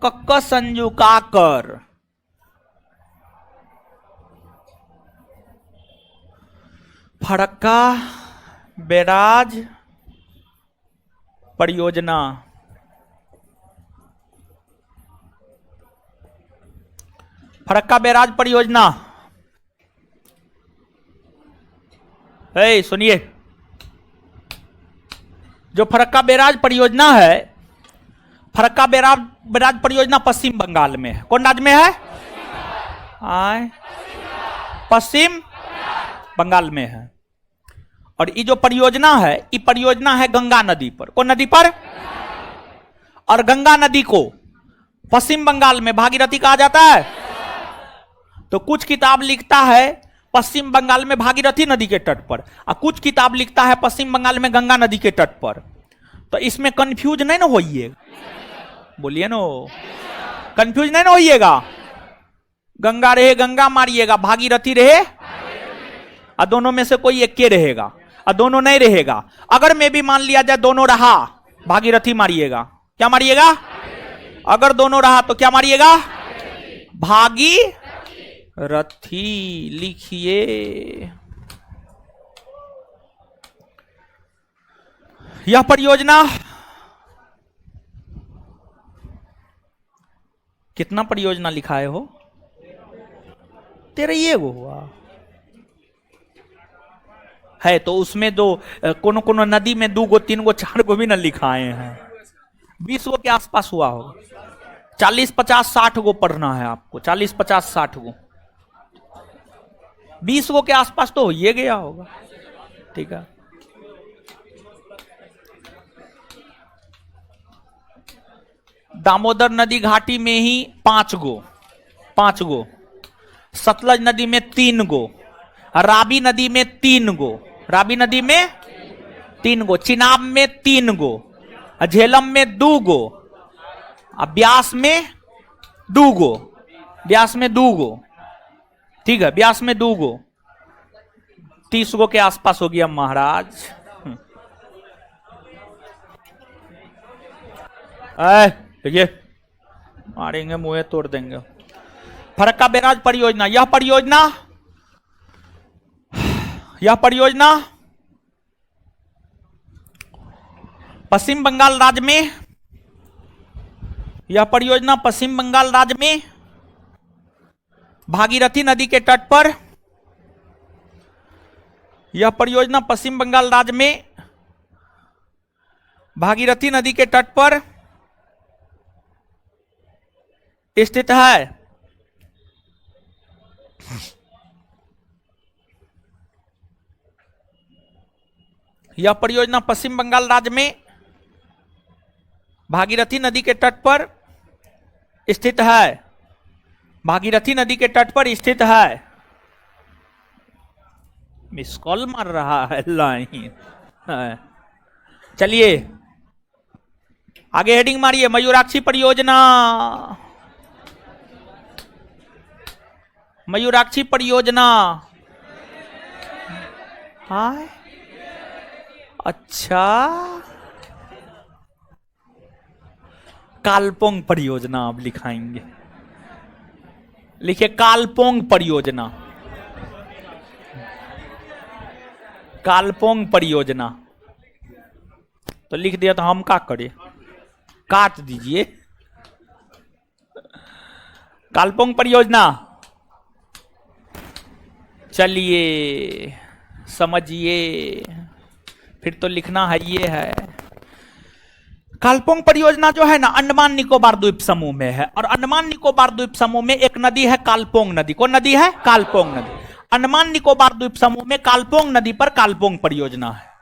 कक्का संजू काकर। फरक्का बैराज परियोजना। फरक्का बैराज परियोजना। सुनिए, जो फरक्का बैराज परियोजना है, फरक्का बैराज परियोजना पश्चिम बंगाल में है। कौन राज्य में है? पश्चिम बंगाल में है। और ये जो परियोजना है, ये परियोजना है गंगा नदी पर। कौन नदी पर? और गंगा नदी को पश्चिम बंगाल में भागीरथी कहा जाता है। तो कुछ किताब लिखता है पश्चिम बंगाल में भागीरथी नदी के तट पर, और कुछ किताब लिखता है पश्चिम बंगाल में गंगा नदी के तट पर। तो इसमें कंफ्यूज नहीं ना होइएगा, बोलिए ना, कंफ्यूज नहीं ना होइएगा। गंगा रहे गंगा मारिएगा, भागीरथी रहे, और दोनों में से कोई एक के रहेगा, और दोनों नहीं रहेगा। अगर मैं भी मान लिया जाए दोनों रहा, भागीरथी मारिएगा। क्या मारिएगा? अगर दोनों रहा तो क्या मारिएगा? भागीरथी लिखिए। यह परियोजना कितना परियोजना लिखाए हो? तेरा ये हुआ है। तो उसमें दो कोनो कोनो नदी में 2 गो 3 गो 4 गो भी न लिखाए हैं। 20 गो के आसपास हुआ होगा। 40 50 60 गो पढ़ना है आपको। 40 50 60 गो, 20 गो के आसपास तो हो ये गया होगा। ठीक है। दामोदर नदी घाटी में ही 5 गो, सतलज नदी में 3 गो, रावी नदी में 3 गो, रावी नदी में 3 गो, चिनाब में 3 गो, झेलम में 2 गो, ब्यास में 2 गो, ब्यास में 2 गो। ठीक है, ब्यास में 2 गो, 30 गो के आसपास हो गया महाराज। देखिए मारेंगे, मुंह तोड़ देंगे। फरक्का बैराज परियोजना। यह परियोजना पश्चिम बंगाल राज्य में, यह परियोजना पश्चिम बंगाल राज्य में भागीरथी नदी के तट पर, यह परियोजना पश्चिम बंगाल राज्य में भागीरथी नदी के तट पर स्थित है। यह परियोजना पश्चिम बंगाल राज्य में भागीरथी नदी के तट पर स्थित है। भागीरथी नदी के तट पर स्थित है। मिस कॉल मार रहा है लाइन। चलिए आगे हेडिंग मारिए, मयूराक्षी परियोजना। मयूराक्षी परियोजना। हाय अच्छा, कालपोंग परियोजना अब लिखाएंगे। लिखिए कालपोंग परियोजना। कालपोंग परियोजना तो लिख दिया, तो हम क्या करें? काट दीजिए। कालपोंग परियोजना, चलिए समझिए, फिर तो लिखना है ये है। कालपोंग परियोजना जो है ना अंडमान निकोबार द्वीप समूह में है, और अंडमान निकोबार द्वीप समूह में एक नदी है कालपोंग नदी। कौन नदी है? कालपोंग नदी। अंडमान निकोबार द्वीप समूह में कालपोंग नदी पर कालपोंग परियोजना है।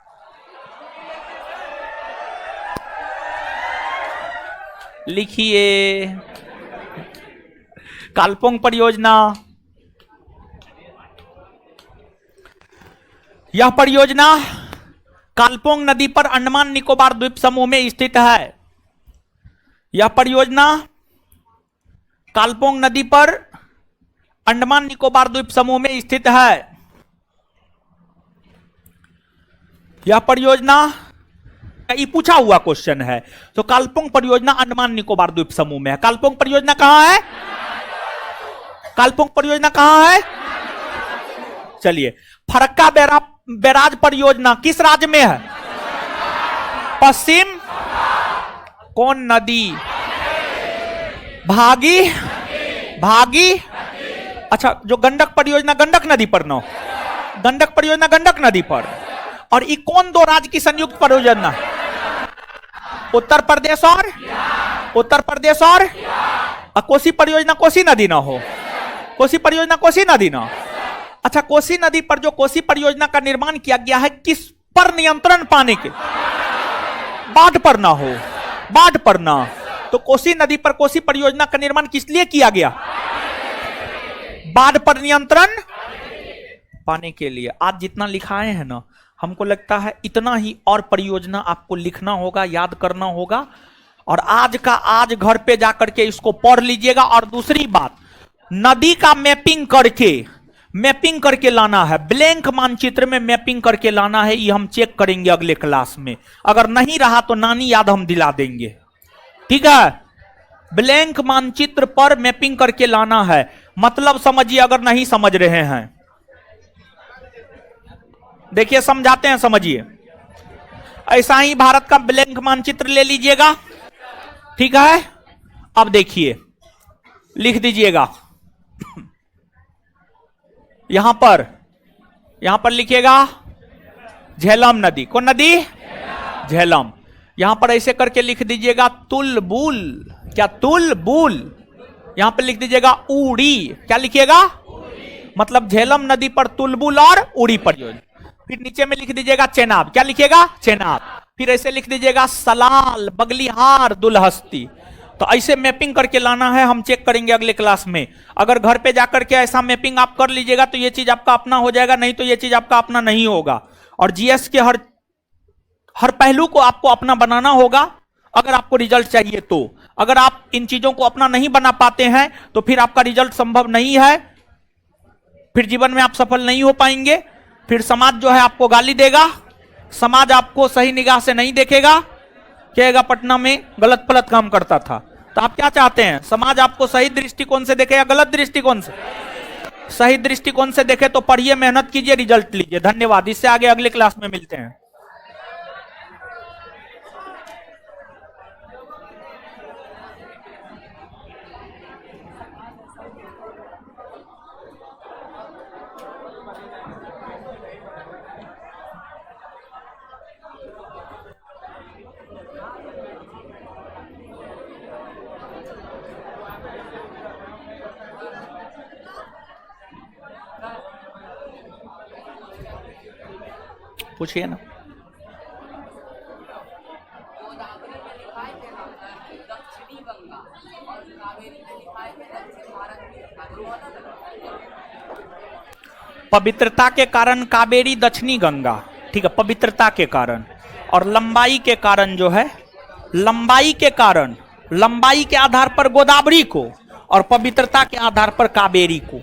लिखिए कालपोंग परियोजना। यह परियोजना कालपोंग नदी पर अंडमान निकोबार द्वीप समूह में स्थित है। यह परियोजना कालपोंग नदी पर अंडमान निकोबार द्वीप समूह में स्थित है। यह परियोजना, ये पूछा हुआ क्वेश्चन है, तो कालपोंग परियोजना अंडमान निकोबार द्वीप समूह में है। कालपोंग परियोजना कहां है? कालपोंग परियोजना कहां है? चलिए, फरक्का बैराज परियोजना किस राज्य में है? पश्चिम। कौन नदी? भागी। भागी। अच्छा, जो गंडक परियोजना गंडक नदी पर न, गंडक परियोजना गंडक नदी पर। और ये कौन दो राज्य की संयुक्त परियोजना? उत्तर प्रदेश और उत्तर प्रदेश और कोसी परियोजना कोसी नदी ना हो, कोसी परियोजना कोसी नदी ना। अच्छा, कोसी नदी पर जो कोसी परियोजना का निर्माण किया गया है, किस पर नियंत्रण पाने के? बाढ़ पर ना हो, बाढ़ पर ना। तो कोसी नदी पर कोसी परियोजना का निर्माण किस लिए किया गया? बाढ़ पर नियंत्रण पाने के लिए। आज जितना लिखाए हैं ना, हमको लगता है इतना ही और परियोजना आपको लिखना होगा, याद करना होगा, और आज का आज घर पे जाकर के इसको पढ़ लीजिएगा। और दूसरी बात, नदी का मैपिंग करके लाना है, ब्लैंक मानचित्र में मैपिंग करके लाना है। ये हम चेक करेंगे अगले क्लास में। अगर नहीं रहा तो नानी याद हम दिला देंगे, ठीक है? ब्लैंक मानचित्र पर मैपिंग करके लाना है। मतलब समझिए, अगर नहीं समझ रहे हैं, देखिए समझाते हैं, समझिए। ऐसा ही भारत का ब्लैंक मानचित्र ले लीजिएगा, ठीक है? अब देखिए, लिख दीजिएगा यहां पर लिखिएगा झेलम नदी। कौन नदी? झेलम। यहां पर ऐसे करके लिख दीजिएगा तुलबुल। क्या? तुलबुल। यहां पर लिख दीजिएगा उड़ी। क्या लिखिएगा? मतलब झेलम नदी पर तुलबुल और उड़ी परियोजना। फिर नीचे में लिख दीजिएगा चेनाब। क्या लिखिएगा? चेनाब। फिर ऐसे लिख दीजिएगा सलाल, बगलिहार, दुलहस्ती। तो ऐसे मैपिंग करके लाना है, हम चेक करेंगे अगले क्लास में। अगर घर पे जाकर के ऐसा मैपिंग आप कर लीजिएगा तो ये चीज आपका अपना हो जाएगा, नहीं तो ये चीज आपका अपना नहीं होगा। और जीएस के हर पहलू को आपको अपना बनाना होगा अगर आपको रिजल्ट चाहिए तो। अगर आप इन चीजों को अपना नहीं बना पाते हैं तो फिर आपका रिजल्ट संभव नहीं है, फिर जीवन में आप सफल नहीं हो पाएंगे। फिर समाज जो है आपको गाली देगा, समाज आपको सही निगाह से नहीं देखेगा, कहेगा पटना में गलत फलत काम करता था। तो आप क्या चाहते हैं? समाज आपको सही दृष्टिकोण से देखे या गलत दृष्टिकोण से? सही दृष्टिकोण से देखे तो पढ़िए, मेहनत कीजिए, रिजल्ट लीजिए। धन्यवाद। इससे आगे अगले क्लास में मिलते हैं। पूछिए ना। पवित्रता के कारण कावेरी दक्षिणी गंगा, ठीक है, पवित्रता के कारण। और लंबाई के कारण जो है, लंबाई के आधार पर गोदावरी को, और पवित्रता के आधार पर कावेरी को।